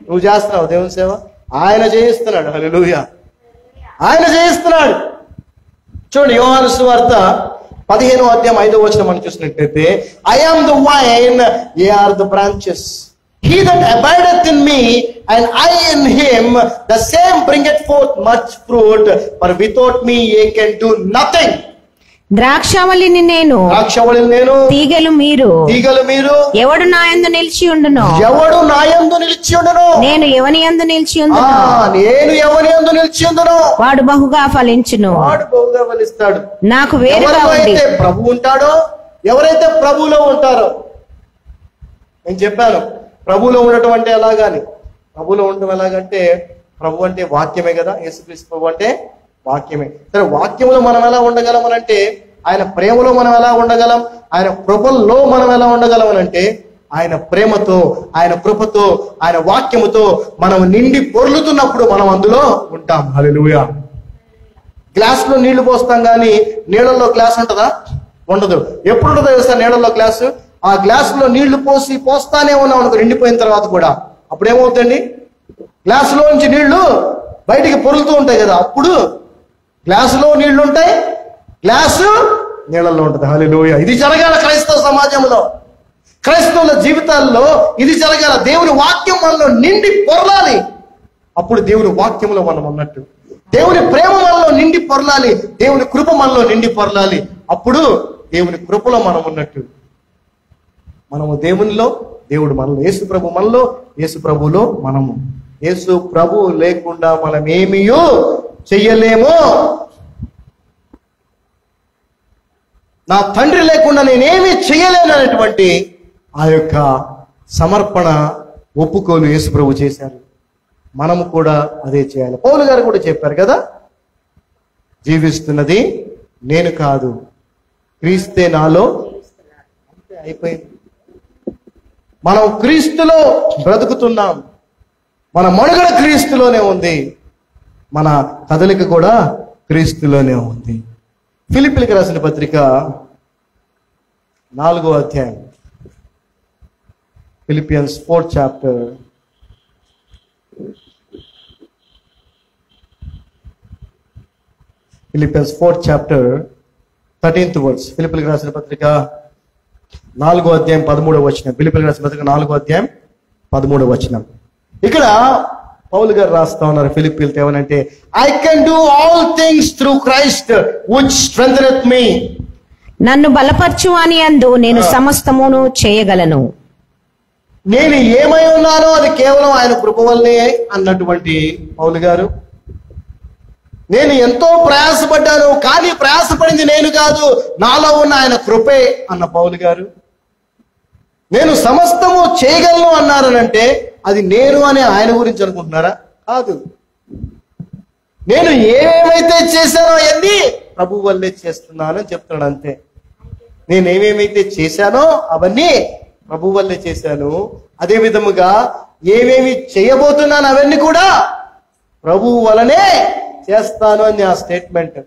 నువ్వు చేస్తున్నావు దేవుని సేవ. ఆయన చేయిస్తున్నాడు. హల్లెలూయా, ఆయన చేయిస్తున్నాడు. చూడండి, యోహాను సువార్త 15వ అధ్యాయం 5వ వచనం మనం చూసినట్లయితే, I am the vine, ye are the branches. He that abideth in me and I in him, the same bringeth forth much fruit, for without me ye can do nothing. ద్రాక్షావళిని నేను, తీగలు మీరు. ఎవడు నా యందు నిలిచి ఉండునో, నేను ఎవని యందు నిలిచి ఉండునో, వాడు బహుగా ఫలించును. ఫలిస్తాడు. నాకు వేరుగా ఉండి ప్రభు ఉంటాడో, ఎవరైతే ప్రభువులో ఉంటారో, నేను చెప్పాను ప్రభువులో ఉండటం అంటే ఎలాగాని. ప్రభువులో ఉండటం ఎలాగంటే, ప్రభు అంటే వాక్యమే కదా. యేసుక్రీస్తు ప్రభు అంటే వాక్యమే. సరే, వాక్యంలో మనం ఎలా ఉండగలం అనంటే, ఆయన ప్రేమలో మనం ఎలా ఉండగలం, ఆయన కృపల్లో మనం ఎలా ఉండగలం అనంటే, ఆయన ప్రేమతో, ఆయన కృపతో, ఆయన వాక్యముతో మనం నిండి పొర్లుతున్నప్పుడు మనం అందులో ఉంటాం. హల్లెలూయా. గ్లాసులో నీళ్లు పోస్తాం కానీ నీళ్ళల్లో గ్లాస్ ఉంటుందా? ఉండదు. ఎప్పుడు ఉంటుందో తెలుసా నీళ్ళల్లో గ్లాసు? ఆ గ్లాసులో నీళ్లు పోస్తానే ఉన్నాం అనుకో, నిండిపోయిన తర్వాత కూడా అప్పుడు ఏమవుతుంది? గ్లాసులో నుంచి నీళ్లు బయటికి పొరులుతూ ఉంటాయి కదా, అప్పుడు గ్లాసులో నీళ్లు ఉంటాయి, గ్లాసు నీళ్ళల్లో ఉంటుంది. హల్లెలూయా. ఇది జరగాల క్రైస్తవ సమాజంలో, క్రైస్తవుల జీవితాల్లో ఇది జరగాల. దేవుని వాక్యం మనలో నిండి పొరలాలి, అప్పుడు దేవుని వాక్యంలో మనం ఉన్నట్టు. దేవుని ప్రేమ మనలో నిండి పొరలాలి, దేవుని కృప మనలో నిండి పొరలాలి, అప్పుడు దేవుని కృపలో మనం ఉన్నట్టు. మనము దేవునిలో, దేవుడు మనలో, యేసు ప్రభు మనలో, యేసు ప్రభులో మనము. యేసు ప్రభు లేకుండా మనం ఏమీయో చెయ్యలేము. నా తండ్రి లేకుండా నేనేమీ చెయ్యలేను అనేటువంటి ఆ యొక్క సమర్పణ ఒప్పుకోలు యేసు ప్రభు చేశారు. మనము కూడా అదే చేయాలి. పౌలు గారు కూడా చెప్పారు కదా, జీవిస్తున్నది నేను కాదు, క్రీస్తే నాలో. అంతే, అయిపోయింది. మనం క్రీస్తులో బ్రతుకుతున్నాం, మన మనుగడ క్రీస్తులోనే ఉంది, మన కదలిక కూడా క్రీస్తులోనే ఉంది. ఫిలిప్పీయులకు రాసిన పత్రిక 4వ అధ్యాయం, Philippians 4th chapter, Philippians 4th chapter 13th verse. ఫిలిప్పీయులకు రాసిన పత్రిక 4వ అధ్యాయం 13వ వచనం. ఫిలిప్పీయులకు రాసిన పత్రిక 4వ అధ్యాయం 13వ వచనం. ఇక్కడ పౌలు గారు రాస్తా ఉన్నారు ఫిలిప్పీయులతో ఏమనంటే, I can do all things through Christ which strengtheneth me. నన్ను బలపరచు అని అందు నేను సమస్తమును చేయగలను. నేను ఏమై ఉన్నానో అది కేవలం ఆయన కృప వల్లే అన్నటువంటి పౌలు గారు. నేను ఎంతో ప్రయాసపడ్డాను, కానీ ప్రయాసపడింది నేను కాదు, నాలో ఉన్న ఆయన కృపే అన్న పౌలు గారు. నేను సమస్తము చేయగలను అన్నారనంటే అది నేను అనే ఆయన గురించి అనుకుంటున్నారా? కాదు. నేను ఏమేమైతే చేశానో అవన్నీ ప్రభు వల్లే చేస్తున్నాను అని చెప్తున్నాడు. అంతే. నేను ఏమేమైతే చేశానో అవన్నీ ప్రభు వల్లే చేశాను. అదే విధముగా ఏమేమి చేయబోతున్నాను అవన్నీ కూడా ప్రభు వలనే చేస్తాను అని ఆ స్టేట్మెంట్.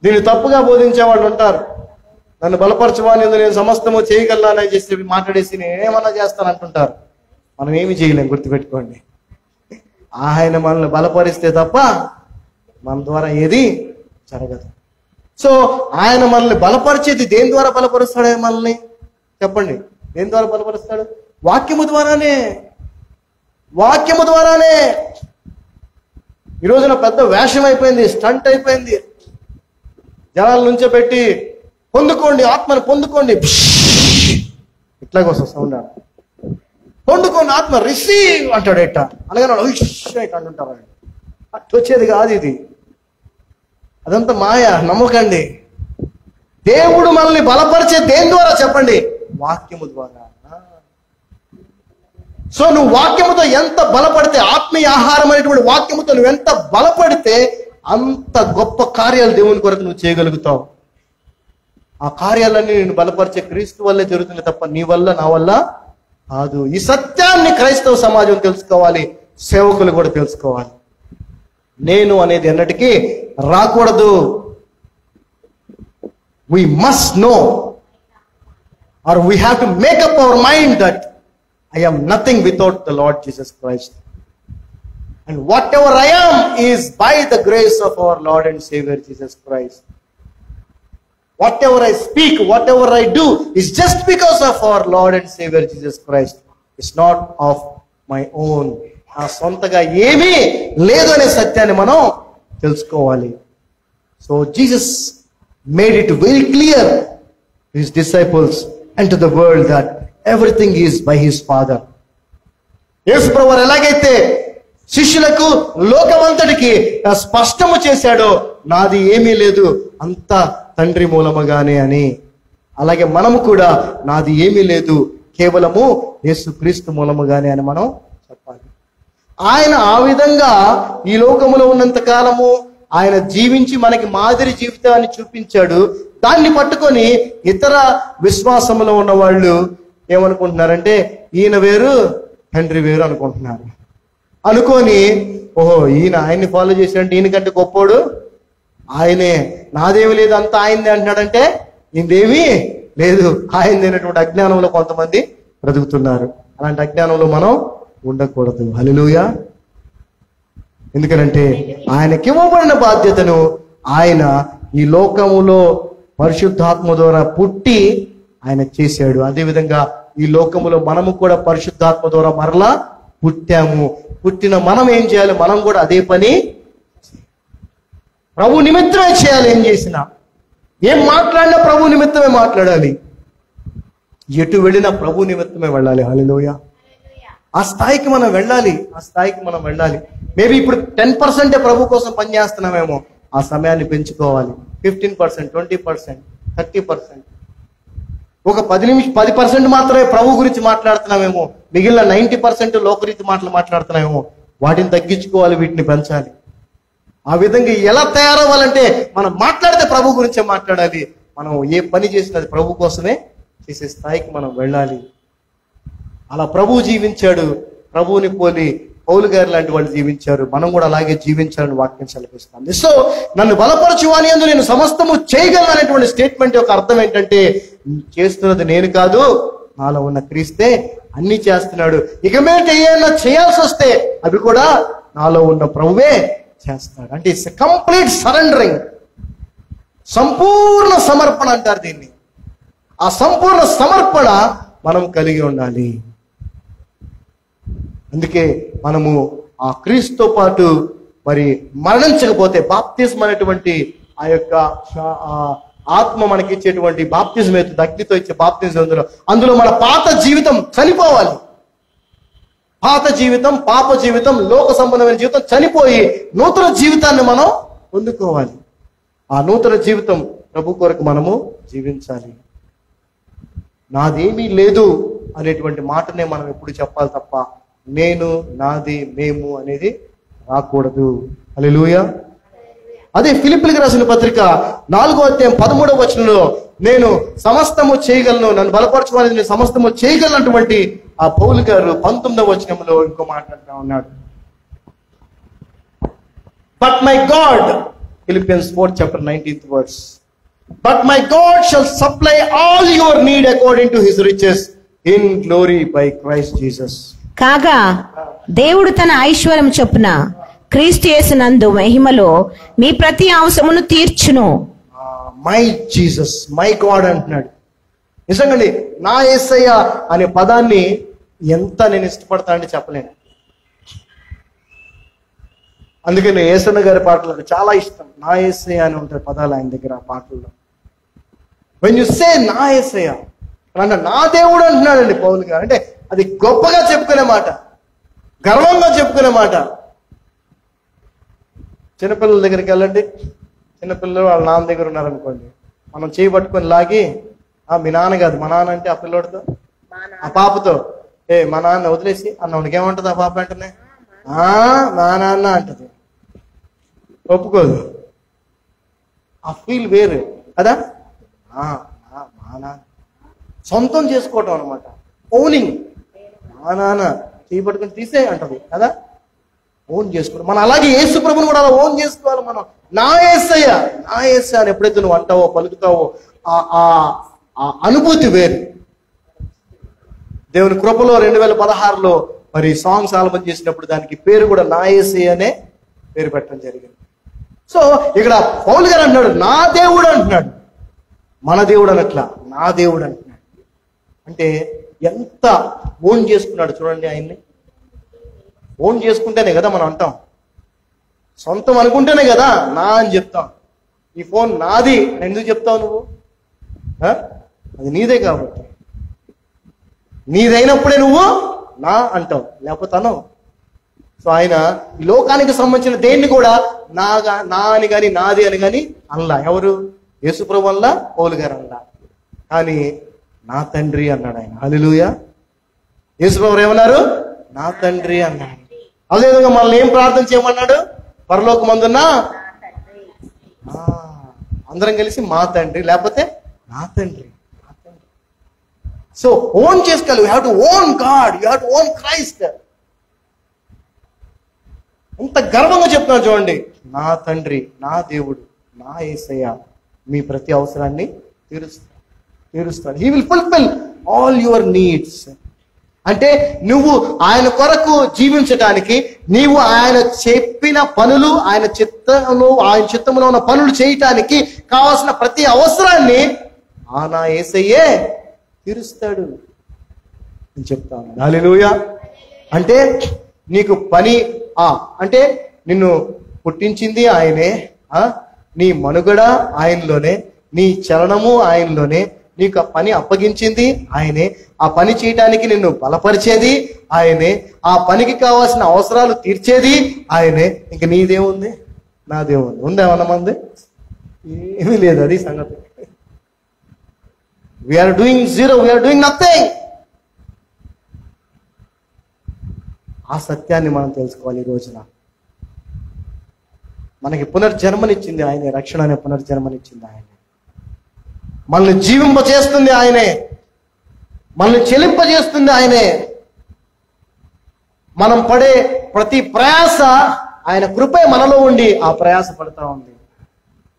దీన్ని తప్పుగా బోధించే వాళ్ళు ఉంటారు. నన్ను బలపరచమని నేను సమస్తము చేయగలనని చేసి మాట్లాడేసి నేనేమన్నా చేస్తాను అంటుంటారు. మనం ఏమి చేయలేం, గుర్తుపెట్టుకోండి. ఆయన మనల్ని బలపరిస్తే తప్ప మన ద్వారా ఏది జరగదు. సో ఆయన మనల్ని బలపరిచేది దేని ద్వారా బలపరుస్తాడు? ఆయన మనల్ని చెప్పండి, దేని ద్వారా బలపరుస్తాడు? వాక్యము ద్వారానే. వాక్యము ద్వారానే. ఈ రోజున పెద్ద వేషం అయిపోయింది, స్టంట్ అయిపోయింది. జనాల నుంచే పెట్టి పొందుకోండి, ఆత్మను పొందుకోండి, ఇట్లాగొస్తా సౌండ్, పొందుకోండి ఆత్మ, రిసీవ్ అంటాడు. ఎట్ట అలాగే అంటుంటారు. అట్లా వచ్చేది కాదు ఇది. అదంతా మాయ, నమ్మకండి. దేవుడు మనల్ని బలపరిచే దేని ద్వారా చెప్పండి? వాక్యము ద్వారా. సో నువ్వు వాక్యముతో ఎంత బలపడితే, ఆత్మీయ ఆహారం అనేటువంటి వాక్యముతో నువ్వు ఎంత బలపడితే అంత గొప్ప కార్యాలు దేవుని కొరకు నువ్వు చేయగలుగుతావు. ఆ కార్యాలన్నీ నేను బలపరిచే క్రీస్తు వల్లే జరుగుతుంది తప్ప నీ వల్ల, నా వల్ల కాదు. ఈ సత్యాన్ని క్రైస్తవ సమాజం తెలుసుకోవాలి, సేవకులు కూడా తెలుసుకోవాలి. నేను అనేది ఎన్నటికీ రాకూడదు. We must know, or we have to make up our mind that I am nothing without the Lord Jesus Christ. And whatever I am is by the grace of our Lord and Savior Jesus Christ. Whatever I speak, whatever I do is just because of our Lord and Savior Jesus Christ. It's not of my own. ఆ సొంతగా ఏమీ లేదు అనే సత్యాన్ని మనం తెలుసుకోవాలి. So Jesus made it very clear to his disciples and to the world that everything is by his Father. యేసు ప్రభువు ఎలాగైతే శిష్యులకు, లోకమంతటికి స్పష్టము చేశాడో నాది ఏమీ లేదు, అంతా తండ్రి మూలముగానే అని, అలాగే మనము కూడా నాది ఏమీ లేదు, కేవలము యేసుక్రీస్తు మూలముగానే అని మనం చెప్పాలి. ఆయన ఆ విధంగా ఈ లోకములో ఉన్నంత కాలము ఆయన జీవించి మనకి మాదిరి జీవితాన్ని చూపించాడు. దాన్ని పట్టుకొని ఇతర విశ్వాసంలో ఉన్న వాళ్ళు ఏమనుకుంటున్నారంటే ఈయన వేరు తండ్రి వేరు అనుకుంటున్నారు. అనుకొని ఓహో ఈయన ఆయన్ని ఫాలో చేశాడంటే ఈయనకంటే గొప్పోడు ఆయనే, నాదేమి లేదు అంతా ఆయనదే అంటున్నాడంటే ఈయనదేమీ లేదు ఆయనది అనేటువంటి అజ్ఞానంలో కొంతమంది బ్రతుకుతున్నారు. అలాంటి అజ్ఞానంలో మనం ఉండకూడదు. హల్లెలూయా. ఎందుకనంటే ఆయనకి ఇవ్వబడిన బాధ్యతను ఆయన ఈ లోకములో పరిశుద్ధాత్మ ద్వారా పుట్టి ఆయన చేశాడు. అదేవిధంగా ఈ లోకములో మనము కూడా పరిశుద్ధాత్మ ద్వారా మరలా పుట్టాము. పుట్టిన మనం ఏం చేయాలి? మనం కూడా అదే పని ప్రభు నిమిత్తమే చేయాలి. ఏం చేసినా, ఏం మాట్లాడినా ప్రభు నిమిత్తమే మాట్లాడాలి. ఎటు వెళ్ళినా ప్రభు నిమిత్తమే వెళ్ళాలి. హల్లెలూయా. ఆ స్థాయికి మనం వెళ్ళాలి. ఆ స్థాయికి మనం వెళ్ళాలి. మేబీ ఇప్పుడు 10% ప్రభు కోసం పనిచేస్తున్నామేమో, ఆ సమయాన్ని పెంచుకోవాలి. 15%, 20%, 30%. ఒక 10% మాత్రమే ప్రభు గురించి మాట్లాడుతున్నామేమో, మిగిలిన 90% లోకరీతి మాటలు మాట్లాడుతున్నామేమో, వాటిని తగ్గించుకోవాలి, వీటిని పెంచాలి. ఆ విధంగా ఎలా తయారవ్వాలంటే మనం మాట్లాడితే ప్రభు గురించే మాట్లాడాలి. మనం ఏ పని చేసినది ప్రభు కోసమే చేసే స్థాయికి మనం వెళ్ళాలి. అలా ప్రభువు జీవించాడు. ప్రభువుని పోలి పౌలు గారు లాంటి వాళ్ళు జీవించారు. మనం కూడా అలాగే జీవించాలని వాక్యం సెలవిస్తుంది. సో నన్ను బలపరచువాని యందు నేను సమస్తము చేయగలను అనేటువంటి స్టేట్మెంట్ యొక్క అర్థం ఏంటంటే, చేస్తున్నది నేను కాదు, నాలో ఉన్న క్రీస్తే అన్ని చేస్తున్నాడు. ఇక మీద ఏమైనా చేయాల్సి వస్తే అవి కూడా నాలో ఉన్న ప్రభువే చేస్తాడు. అంటే ఇట్స్ కంప్లీట్ సరెండరింగ్, సంపూర్ణ సమర్పణ అంటారు దీన్ని. ఆ సంపూర్ణ సమర్పణ మనం కలిగి ఉండాలి. అందుకే మనము ఆ క్రీస్తుతో పాటు మరి మరణించకపోతే బాప్తిజం అనేటువంటి ఆ యొక్క ఆత్మ మనకి ఇచ్చేటువంటి బాప్తిజం అవుతుంది, అగ్నితో ఇచ్చే బాప్తిజం అందులో మన పాత జీవితం చనిపోవాలి. పాత జీవితం, పాప జీవితం, లోక సంబంధమైన జీవితం చనిపోయి నూతన జీవితాన్ని మనం పొందుకోవాలి. ఆ నూతన జీవితం ప్రభు కొరకు మనము జీవించాలి. నాదేమీ లేదు అనేటువంటి మాటనే మనం ఎప్పుడు చెప్పాలి తప్ప నేను, నాది, మేము అనేది రాకూడదు. హల్లెలూయా. అదే ఫిలిప్పీయులకు రాసిన పత్రిక 4వ అధ్యాయం 13వ వచనంలో నేను సమస్తము చేయగలను, నన్ను బలపరచుకోవాలి, నేను సమస్తము చేయగలనటువంటి ఆ పౌలు గారు 19వ వచనంలో ఇంకో మాట్లాడుతూ ఉన్నాడు. But my God, Philippians 4:19 words, but my God shall supply all your need according to his riches in glory by Christ Jesus. కాగా దేవుడు తన ఐశ్వర్యం చొప్పున క్రీస్తు యేసునందు మహిమలో మీ ప్రతి అవసరమును తీర్చును. మై జీసస్, మై గాడ్ అంటున్నాడు. నిజంగానే నా యేసయ్య అనే పదాన్ని ఎంత నేను ఇష్టపడతా అంటే చెప్పలేను. అందుకని యేసన్న గారి పాటలకు చాలా ఇష్టం. నా యేసయ్య అని ఉంటాయి పదాలు ఆయన దగ్గర ఆ పాటల్లో. వెన్ యు సే నా యేసయ్య అంటే నా దేవుడు అంటున్నాడండి పౌలు గారు. అంటే అది గొప్పగా చెప్పుకునే మాట, గర్వంగా చెప్పుకునే మాట. చిన్నపిల్లల దగ్గరికి వెళ్ళండి, చిన్నపిల్లలు వాళ్ళ నాన్న దగ్గర ఉన్నారనుకోండి, మనం చేయి పట్టుకొని లాగి మీ నాన్న కాదు మా నాన్న అంటే ఆ పిల్లోడితో ఆ పాపతో మా నాన్న వదిలేసి అన్నవాడికి ఏమంటుంది ఆ పాప వెంటనే మా నాన్న అంటది, ఒప్పుకోదు. ఆ ఫీల్ వేరు కదా. మా నాన్న సొంతం చేసుకోవటం అనమాట, ఓనింగ్. మా నాన్న చేయి పట్టుకొని తీసే అంటది కదా, ఓన్ చేసుకోవడం. మనం అలాగే యేసు ప్రభుని కూడా అలా ఓన్ చేసుకోవాలి. మనం నా యేసయ్య, నా యేసయ్య అని ఎప్పుడైతే నువ్వు అంటావో పలుకుతావో ఆ అనుభూతి వేరు. దేవుని కృపలో 2016లో మరి సాంగ్స్ ఆల్బమ్ చేసినప్పుడు దానికి పేరు కూడా నా యేసయ్య అనే పేరు పెట్టడం జరిగింది. సో ఇక్కడ పౌలు గారు అంటున్నాడు నా దేవుడు అంటున్నాడు, మన దేవుడు అనట్లా, నా దేవుడు అంటున్నాడు. అంటే ఎంత ఓన్ చేసుకున్నాడు చూడండి ఆయన్ని. ఓన్ చేసుకుంటేనే కదా మనం అంటాం, సొంతం అనుకుంటేనే కదా నా అని చెప్తాం. ఈ ఫోన్ నాది అని ఎందుకు చెప్తావు నువ్వు? అది నీదే కాబట్టి, నీదైనప్పుడే నువ్వు నా అంటావు, లేకపోతే అనవు. సో ఆయన ఈ లోకానికి సంబంధించిన దేన్ని కూడా నా అని కానీ నాది అని కానీ అనలా. ఎవరు? యేసుప్రభు వల్ల పౌలు గారు అనలా, కానీ నా తండ్రి అన్నాడు ఆయన. హల్లెలూయా. యేసుప్రభు ఏమన్నారు? నా తండ్రి అన్నాడు. అదేవిధంగా మనల్ని ఏం ప్రార్థన చేయమన్నాడు? పరలోకమందున్న అందరం కలిసి మా తండ్రి, లేకపోతే నా తండ్రి. సో ఓన్ చేసుకోవాలి. You have to own God, you have to own Christ. ఎంత గర్వంగా చెప్తున్నారు చూడండి, నా తండ్రి, నా దేవుడు, నా యేసయ్య మీ ప్రతి అవసరాన్ని తీరుస్తాడు. He will fulfil all your needs. అంటే నువ్వు ఆయన కొరకు జీవించడానికి, నీవు ఆయన చెప్పిన పనులు, ఆయన చిత్తములో ఉన్న పనులు చేయటానికి కావాల్సిన ప్రతి అవసరాన్ని నా యేసయ్యే తీరుస్తాడు అని చెప్తాను. హల్లెలూయా. అంటే నీకు పని, అంటే నిన్ను పుట్టించింది ఆయనే, నీ మనుగడ ఆయనలోనే, నీ చలనము ఆయనలోనే, నీకు ఆ పని అప్పగించింది ఆయనే, ఆ పని చేయటానికి నిన్ను బలపరిచేది ఆయనే, ఆ పనికి కావాల్సిన అవసరాలు తీర్చేది ఆయనే. ఇంక నీదేముంది, నాదేముంది? ఉందేమన్నా మంది? ఏమీ లేదు. అది సంగతి. We are doing zero, we are doing nothing. ఆ సత్యాన్ని మనం తెలుసుకోవాలి. ఈ రోజున మనకి పునర్జన్మనిచ్చింది ఆయనే, రక్షణ అనే పునర్జన్మనిచ్చింది ఆయనే, మనల్ని జీవింపజేస్తుంది ఆయనే, మనల్ని చెలింపజేస్తుంది ఆయనే. మనం పడే ప్రతి ప్రయాస ఆయన కృపే మనలో ఉండి ఆ ప్రయాస పడుతూ ఉంది.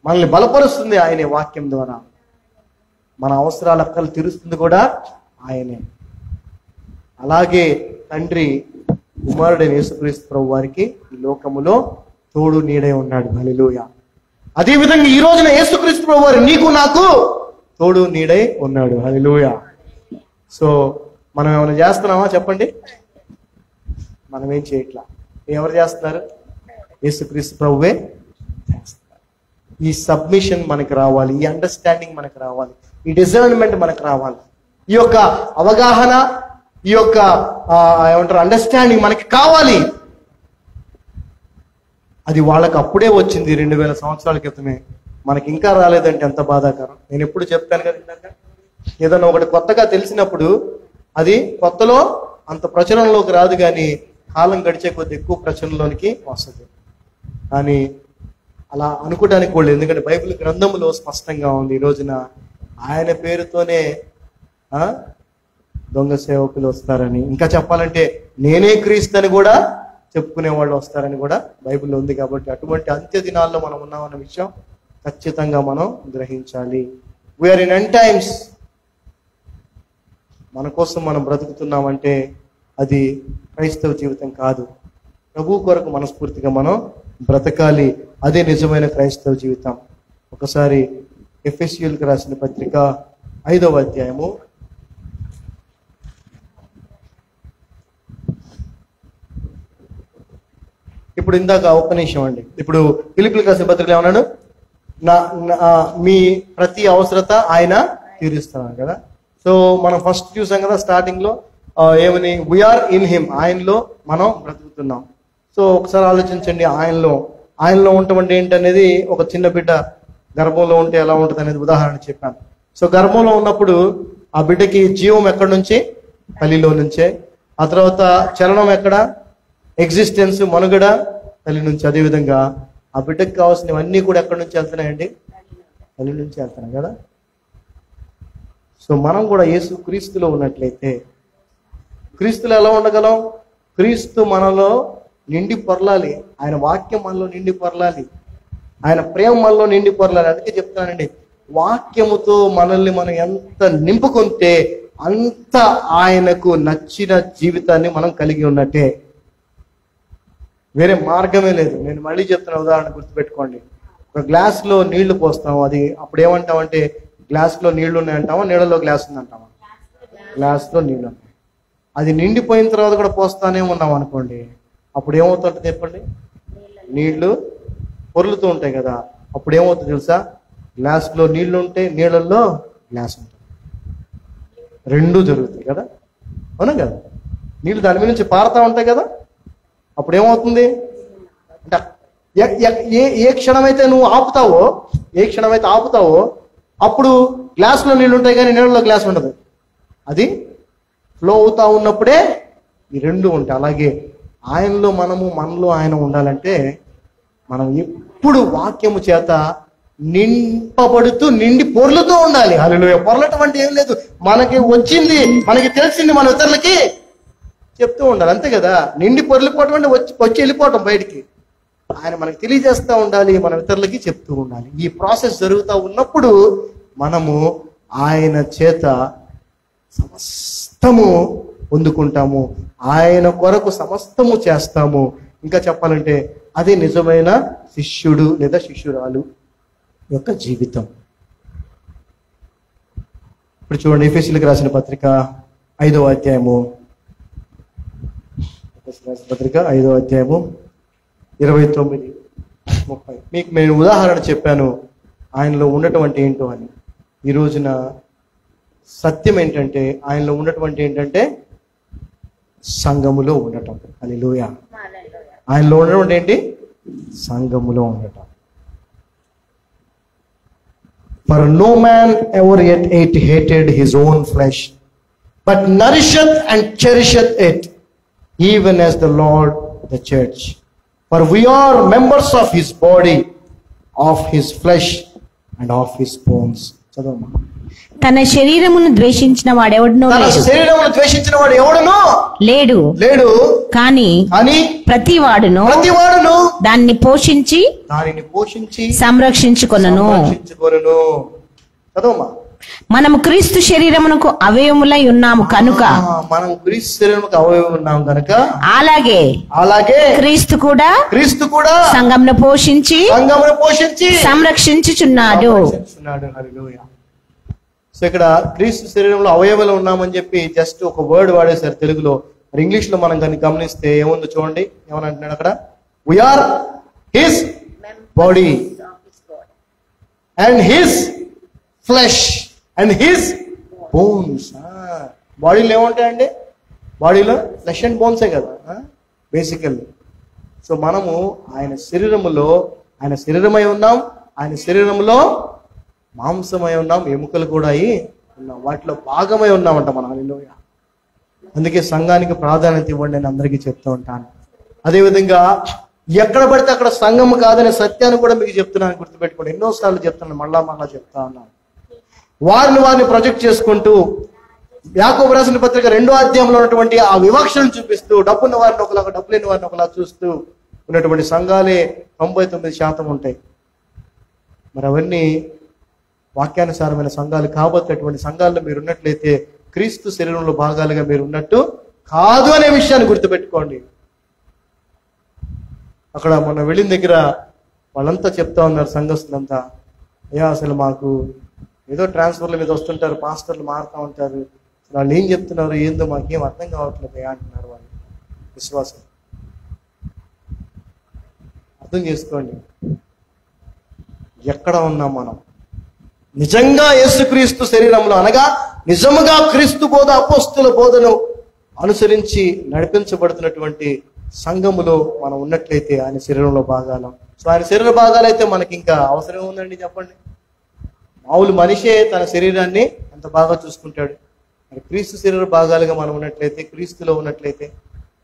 మనల్ని బలపరుస్తుంది ఆయనే వాక్యం ద్వారా. మన అవసరాల అక్కలు తీరుస్తుంది కూడా ఆయనే. అలాగే తండ్రి కుమారుడైన యేసుక్రీస్తు ప్రభు వారికి ఈ లోకములో తోడు నీడై ఉన్నాడు. హల్లెలూయా. అదేవిధంగా ఈ రోజున యేసుక్రీస్తు ప్రభు వారు నీకు నాకు తోడు నీడై ఉన్నాడు. హల్లెలూయా. సో మనం ఏమైనా చేస్తున్నామా చెప్పండి? మనం ఏం చేయట్లా. ఎవరు చేస్తున్నారు? యేసుక్రీస్తు ప్రభువే చేస్తున్నారు. ఈ సబ్మిషన్ మనకు రావాలి, ఈ అండర్స్టాండింగ్ మనకు రావాలి, ఈ డిజర్న్మెంట్ మనకు రావాలి, ఈ యొక్క అవగాహన, ఈ యొక్క ఏమంటారు అండర్స్టాండింగ్ మనకి కావాలి. అది వాళ్ళకి అప్పుడే వచ్చింది 2000 సంవత్సరాల క్రితమే. మనకి ఇంకా రాలేదంటే ఎంత బాధాకరం. నేను ఎప్పుడు చెప్తాను కదా, ఇందాక ఏదన్నా ఒకటి కొత్తగా తెలిసినప్పుడు అది కొత్తలో అంత ప్రచురణలోకి రాదు, కానీ కాలం గడిచే కొద్ది ఎక్కువ ప్రచురణలోనికి వస్తుంది. కానీ అలా అనుకోవడానికి కూడా, ఎందుకంటే బైబిల్ గ్రంథంలో స్పష్టంగా ఉంది, ఈ రోజున ఆయన పేరుతోనే దొంగ సేవకులు వస్తారని, ఇంకా చెప్పాలంటే నేనే క్రీస్తు అని కూడా చెప్పుకునే వాళ్ళు వస్తారని కూడా బైబిల్లో ఉంది. కాబట్టి అటువంటి అంత్య దినాల్లో మనం ఉన్నామన్న విషయం ఖచ్చితంగా మనం గ్రహించాలి. We are in end times. మన కోసం మనం బ్రతుకుతున్నామంటే అది క్రైస్తవ జీవితం కాదు. ప్రభు కొరకు మనస్ఫూర్తిగా మనం బ్రతకాలి. అదే నిజమైన క్రైస్తవ జీవితం. ఒకసారి ఎఫెసీయులకు రాసిన పత్రిక 5వ అధ్యాయము ఇప్పుడు ఇందాక ఒక్క నిమిషం అండి. ఇప్పుడు ఫిలిప్పీయులకు రాసిన పత్రికలో ఏమన్నాడు? మీ ప్రతి అవసరత ఆయన తీరుస్తున్నాడు కదా. సో మనం ఫస్ట్ చూసాం కదా స్టార్టింగ్ లో ఏమని, వీఆర్ ఇన్ హిమ్, ఆయనలో మనం బ్రతుకుతున్నాం. సో ఒకసారి ఆలోచించండి, ఆయనలో ఉండటం ఏంటనేది. ఒక చిన్న బిడ్డ గర్భంలో ఉంటే ఎలా ఉంటుంది అనేది ఉదాహరణ చెప్పాను. సో గర్భంలో ఉన్నప్పుడు ఆ బిడ్డకి జీవం ఎక్కడి నుంచి? తల్లిలో నుంచే. ఆ తర్వాత చలనం ఎక్కడ? ఎగ్జిస్టెన్స్, మనుగడ తల్లి నుంచి. అదేవిధంగా ఆ బిడ్డకి కావాల్సినవన్నీ కూడా ఎక్కడి నుంచి వెళ్తున్నాయండి? తల్లి నుంచి వెళ్తున్నాయి కదా. సో మనం కూడా యేసు క్రీస్తులో ఉన్నట్లయితే, క్రీస్తులో ఎలా ఉండగలం? క్రీస్తు మనలో నిండి పొరలాలి, ఆయన వాక్యం మనలో నిండి పొరలాలి, ఆయన ప్రేమ మనలో నిండి పొరలాలి. అందుకే చెప్తానండి, వాక్యముతో మనల్ని మనం ఎంత నింపుకుంటే అంత ఆయనకు నచ్చిన జీవితాన్ని మనం కలిగి ఉన్నట్టే. వేరే మార్గమే లేదు. నేను మళ్ళీ చెప్తున్న ఉదాహరణ గుర్తుపెట్టుకోండి. ఒక గ్లాస్లో నీళ్లు పోస్తాం, అది అప్పుడు ఏమంటామంటే గ్లాస్లో నీళ్లు ఉన్నాయంటామా, నీళ్ళలో గ్లాస్ ఉందంటామా? గ్లాస్లో నీళ్ళు ఉన్నాయి. అది నిండిపోయిన తర్వాత కూడా పోస్తానే ఉన్నాం అనుకోండి, అప్పుడు ఏమవుతుంటుంది చెప్పండి? నీళ్లు పొర్లుతూ ఉంటాయి కదా. అప్పుడు ఏమవుతుంది తెలుసా? గ్లాస్లో నీళ్లు ఉంటే నీళ్ళల్లో గ్లాస్ ఉంటుంది, రెండూ జరుగుతాయి కదా. అవునా కదా? నీళ్ళు దాని మీద నుంచి పారుతూ ఉంటాయి కదా. అప్పుడు ఏమవుతుంది అంటే ఏ క్షణమైతే నువ్వు ఆపుతావో, ఏ క్షణమైతే ఆపుతావో అప్పుడు గ్లాసులో నీళ్ళు ఉంటాయి కానీ నీళ్ళలో గ్లాస్ ఉండదు. అది ఫ్లో అవుతా ఉన్నప్పుడే ఈ రెండు ఉంటాయి. అలాగే ఆయనలో మనము, మనలో ఆయన ఉండాలంటే మనం ఎప్పుడు వాక్యము చేత నింపబడుతూ నిండి పొర్లుతూ ఉండాలి. హల్లెలూయా. పొరలటం అంటే ఏం లేదు, మనకి వచ్చింది, మనకి తెలిసింది మన ఇతరులకి చెప్తూ ఉండాలి, అంతే కదా. నిండి పొర్లిపోవటం అంటే వచ్చి వెళ్ళిపోవటం బయటికి. ఆయన మనకి తెలియజేస్తూ ఉండాలి, మన ఇతరులకి చెప్తూ ఉండాలి. ఈ ప్రాసెస్ జరుగుతూ ఉన్నప్పుడు మనము ఆయన చేత సమస్తము పొందుకుంటాము, ఆయన కొరకు సమస్తము చేస్తాము. ఇంకా చెప్పాలంటే అది నిజమైన శిష్యుడు లేదా శిష్యురాలు యొక్క జీవితం. ఇప్పుడు చూడండి, ఎఫెసీయులకు రాసిన పత్రిక 5వ అధ్యాయము, పత్రిక 5వ అధ్యాయము 29-30. మీకు నేను ఉదాహరణ చెప్పాను ఆయనలో ఉండటం అంటే ఏంటో అని. ఈ రోజున సత్యం ఏంటంటే ఆయనలో ఉండటం అంటే ఏంటంటే సంఘములో ఉండటం. హల్లెలూయా. ఆయనలో ఉండటం అంటే ఏంటి? సంఘములో ఉండటం. For no man ever yet hated his own flesh, but nourisheth and cherisheth it, even as the Lord the church. For we are members of his body, of his flesh and of his bones. చదవమ్మా. తన శరీరమును ద్వేషించిన వాడెవడునో లేడు, లేడు. కానీ ప్రతి వాడును దాన్ని పోషించి సంరక్షించుకొనును. చదవమ్మా. మనము క్రీస్తు శరీరమునకు అవయవములై ఉన్నాము కనుక, మనం క్రీస్తు శరీరముకు అవయవం ఉన్నాము కనుక అలాగే క్రీస్తు కూడా సంఘమును పోషించి సంరక్షించుచున్నాడు. హల్లెలూయా. సో ఇక్కడ క్రీస్తు శరీరంలో అవయవాలు ఉన్నామని చెప్పి జస్ట్ ఒక వర్డ్ వాడేశారు తెలుగులో. మరి ఇంగ్లీష్ లో మనం కానీ గమనిస్తే ఏముందో చూడండి, ఏమని అంటున్నాడు అక్కడ? We are his body and his flesh and his bones. బాడీలో ఏముంటాయండి? బాడీలో ఫ్లెష్ అండ్ బోన్సే కదా బేసికల్లీ. సో మనము ఆయన శరీరములో, ఆయన శరీరమై ఉన్నాం, ఆయన శరీరంలో మాంసమై ఉన్నాం, ఎముకలు కూడా అయి ఉన్నాం, వాటిలో భాగమై ఉన్నామంట మనం. హల్లెలూయా. అందుకే సంఘానికి ప్రాధాన్యత ఇవ్వండి అని అందరికీ చెప్తూ ఉంటాను. అదేవిధంగా ఎక్కడ పడితే అక్కడ సంఘం కాదనే సత్యాన్ని కూడా మీకు చెప్తున్నాను, గుర్తుపెట్టుకోండి. ఎన్నోసార్లు చెప్తున్నాను, మళ్ళా చెప్తా ఉన్నాను. వారిని ప్రొజెక్ట్ చేసుకుంటూ యాకోబు రాసిన పత్రిక 2వ అధ్యాయంలో ఉన్నటువంటి ఆ వివక్షను చూపిస్తూ డబ్బున్న వారిని ఒకలా, డబ్బు లేని వారిని ఒకలా చూస్తూ ఉన్నటువంటి సంఘాలే 99% ఉంటాయి. మరి అవన్నీ వాక్యానుసారమైన సంఘాలు కాబట్టి అటువంటి సంఘాల్లో మీరు ఉన్నట్లయితే క్రీస్తు శరీరంలో భాగాలుగా మీరు ఉన్నట్టు కాదు అనే విషయాన్ని గుర్తుపెట్టుకోండి. అక్కడ మొన్న వెళ్ళిన దగ్గర వాళ్ళంతా చెప్తా ఉన్నారు, సంఘస్థులంతా, అయ్యా అసలు మాకు ఏదో ట్రాన్స్ఫర్ల మీద వస్తుంటారు, పాస్టర్లు మారుతూ ఉంటారు, వాళ్ళు ఏం చెప్తున్నారు ఏందో మాకేం అర్థం కావట్లేదు అంటున్నారు వాళ్ళు. విశ్వాసం అర్థం చేసుకోండి. ఎక్కడ ఉన్నాం మనం? నిజంగా యేసుక్రీస్తు శరీరంలో అనగా నిజముగా క్రీస్తు బోధ, అపోస్తుల బోధను అనుసరించి నడిపించబడుతున్నటువంటి సంఘములో మనం ఉన్నట్లయితే ఆయన శరీరంలో భాగాలు. సో ఆయన శరీర భాగాలు అయితే మనకి ఇంకా అవసరం ఉందండి చెప్పండి? మామూలు మనిషే తన శరీరాన్ని ఎంత బాగా చూసుకుంటాడు, మరి క్రీస్తు శరీర భాగాలుగా మనం ఉన్నట్లయితే, క్రీస్తులో ఉన్నట్లయితే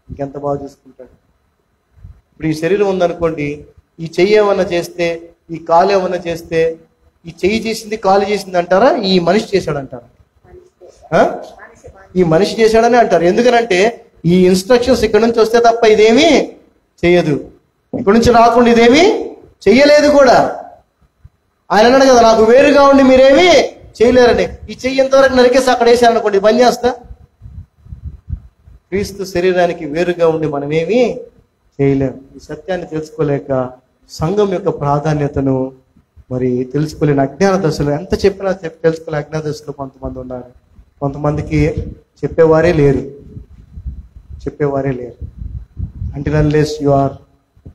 ఇంకెంత బాగా చూసుకుంటాడు. ఇప్పుడు ఈ శరీరం ఉందనుకోండి, ఈ చెయ్యి ఏమన్నా చేస్తే, ఈ కాలు ఏమన్నా చేస్తే, ఈ చెయ్యి చేసింది కాలు చేసింది అంటారా, ఈ మనిషి చేశాడంటారా? ఈ మనిషి చేశాడని అంటారు. ఎందుకనంటే ఈ ఇన్స్ట్రక్షన్స్ ఇక్కడ నుంచి వస్తే తప్ప ఇదేమీ చెయ్యదు, ఇక్కడ నుంచి రాకుండా ఇదేమీ చెయ్యలేదు కూడా. ఆయన అన్నాడు కదా, నాకు వేరుగా ఉండి మీరేమీ చేయలేరని. ఈ చెయ్యి ఎంతవరకు నరికేసి అక్కడ వేసారనుకోండి, పని చేస్తా. క్రీస్తు శరీరానికి వేరుగా ఉండి మనమేమీ చేయలేము. ఈ సత్యాన్ని తెలుసుకోలేక సంఘం యొక్క ప్రాధాన్యతను మరి తెలుసుకోలేని అజ్ఞాన దశలో, ఎంత చెప్పినా తెలుసుకోలే అజ్ఞాన దశలో కొంతమంది ఉన్నారు. కొంతమందికి చెప్పేవారే లేరు. Until unless you are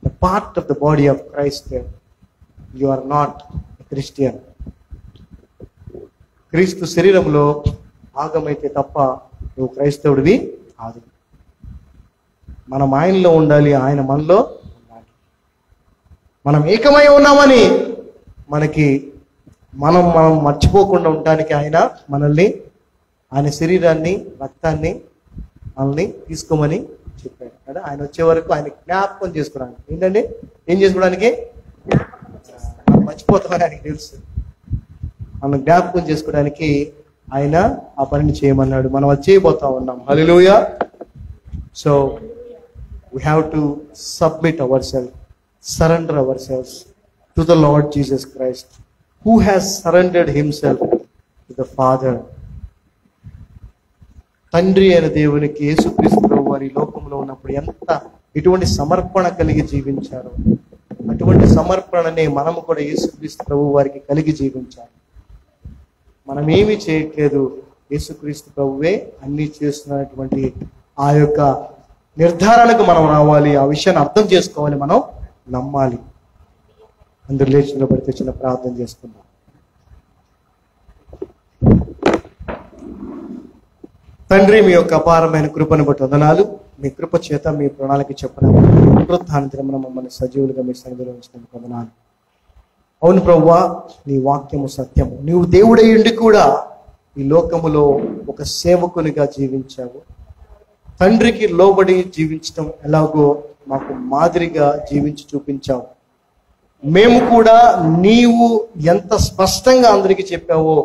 a part of the body of Christ, you are not a Christian. క్రీస్తు శరీరంలో భాగమైతే తప్ప నువ్వు క్రైస్తవుడివి కాదు. మనం ఆయనలో ఉండాలి, ఆయన మనలో ఉండాలి. మనం ఏకమై ఉన్నామని మనకి మనం మర్చిపోకుండా ఉండడానికి ఆయన మనల్ని, ఆయన శరీరాన్ని, రక్తాన్ని మనల్ని తీసుకోమని చెప్పాడు కదా. ఆయన వచ్చే వరకు ఆయన జ్ఞాపకం చేసుకోవడానికి. ఏంటండి? ఏం చేసుకోవడానికి? మర్చిపోతామని ఆయనకి తెలుసు. మనం జ్ఞాపకం చేసుకోవడానికి ఆయన ఆ పనిని చేయమన్నాడు. మనం అది చేయబోతా ఉన్నాం. Hallelujah. So we have to submit ourselves, surrender ourselves to the Lord Jesus Christ, who has surrendered himself to the Father. తండ్రి అయిన దేవునికి యేసుక్రీస్తు ప్రభు వారి లోకంలో ఉన్నప్పుడు ఎటువంటి సమర్పణ కలిగి జీవించారు, అటువంటి సమర్పణనే మనము కూడా యేసుక్రీస్తు ప్రభు వారికి కలిగి జీవించాలి. మనం ఏమీ చేయట్లేదు, యేసుక్రీస్తు ప్రభువే అన్ని చేస్తున్నటువంటి ఆ యొక్క నిర్ధారణకు మనం రావాలి. ఆ విషయాన్ని అర్థం చేసుకోవాలి, మనం నమ్మాలి. అందరు లేచి నిలబడితే చిన్న ప్రార్థన చేసుకుందాం. తండ్రి, మీ యొక్క అపారమైన కృపను బట్టి వందనాలు. మీ కృప చేత మీ ప్రణాళిక చెప్పిన పునరుత్థానం మమ్మల్ని సజీవులుగా మీ సన్నిధిలో ఉంచినందుకు వందనాలు. అవును ప్రభువా, నీ వాక్యము సత్యము. నీవు దేవుడై ఉండి కూడా ఈ లోకములో ఒక సేవకునిగా జీవించావు. తండ్రికి లోబడి జీవించడం ఎలాగో మాకు మాదిరిగా జీవించి చూపించావు. మేము కూడా నీవు ఎంత స్పష్టంగా అందరికీ చెప్పావో,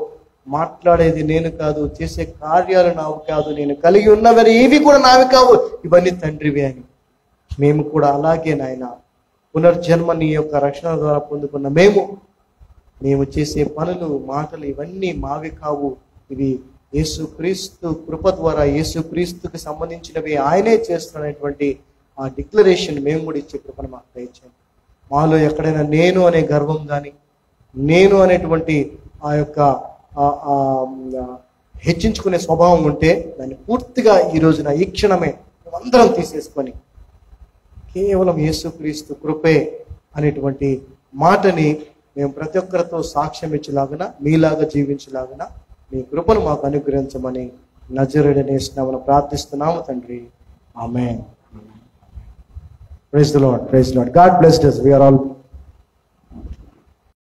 మాట్లాడేది నేను కాదు, చేసే కార్యాలు నావి కాదు, నేను కలిగి ఉన్నవని ఏవి కూడా నావి కావు, ఇవన్నీ తండ్రివి అని. మేము కూడా అలాగే నాయన పునర్జన్మ నీ యొక్క రక్షణ ద్వారా పొందుకున్న మేము చేసే పనులు, మాటలు ఇవన్నీ మావి కావు, ఇవి యేసుక్రీస్తు కృప ద్వారా యేసుక్రీస్తుకి సంబంధించినవి ఆయనే చేస్తున్నటువంటి ఆ డిక్లరేషన్ మేము కూడా ఇచ్చే కృపను మాకు దయచేయండి. మాలో ఎక్కడైనా నేను అనే గర్వం కానీ, నేను అనేటువంటి ఆ యొక్క హెచ్చించుకునే స్వభావం ఉంటే దాన్ని పూర్తిగా ఈ రోజున ఈ క్షణమే అందరం తీసేసుకొని కేవలం యేసుక్రీస్తు కృపే అనేటువంటి మాటని మేము ప్రతి ఒక్కరితో సాక్ష్యం ఇచ్చేలాగున, మీలాగా జీవించేలాగున మీ కృపను మాకు అనుగ్రహించమని నజరేయుడైన యేసు నామమున ప్రార్థిస్తున్నాము తండ్రి. ఆమేన్. Praise the Lord. Praise the Lord. God bless us. We are all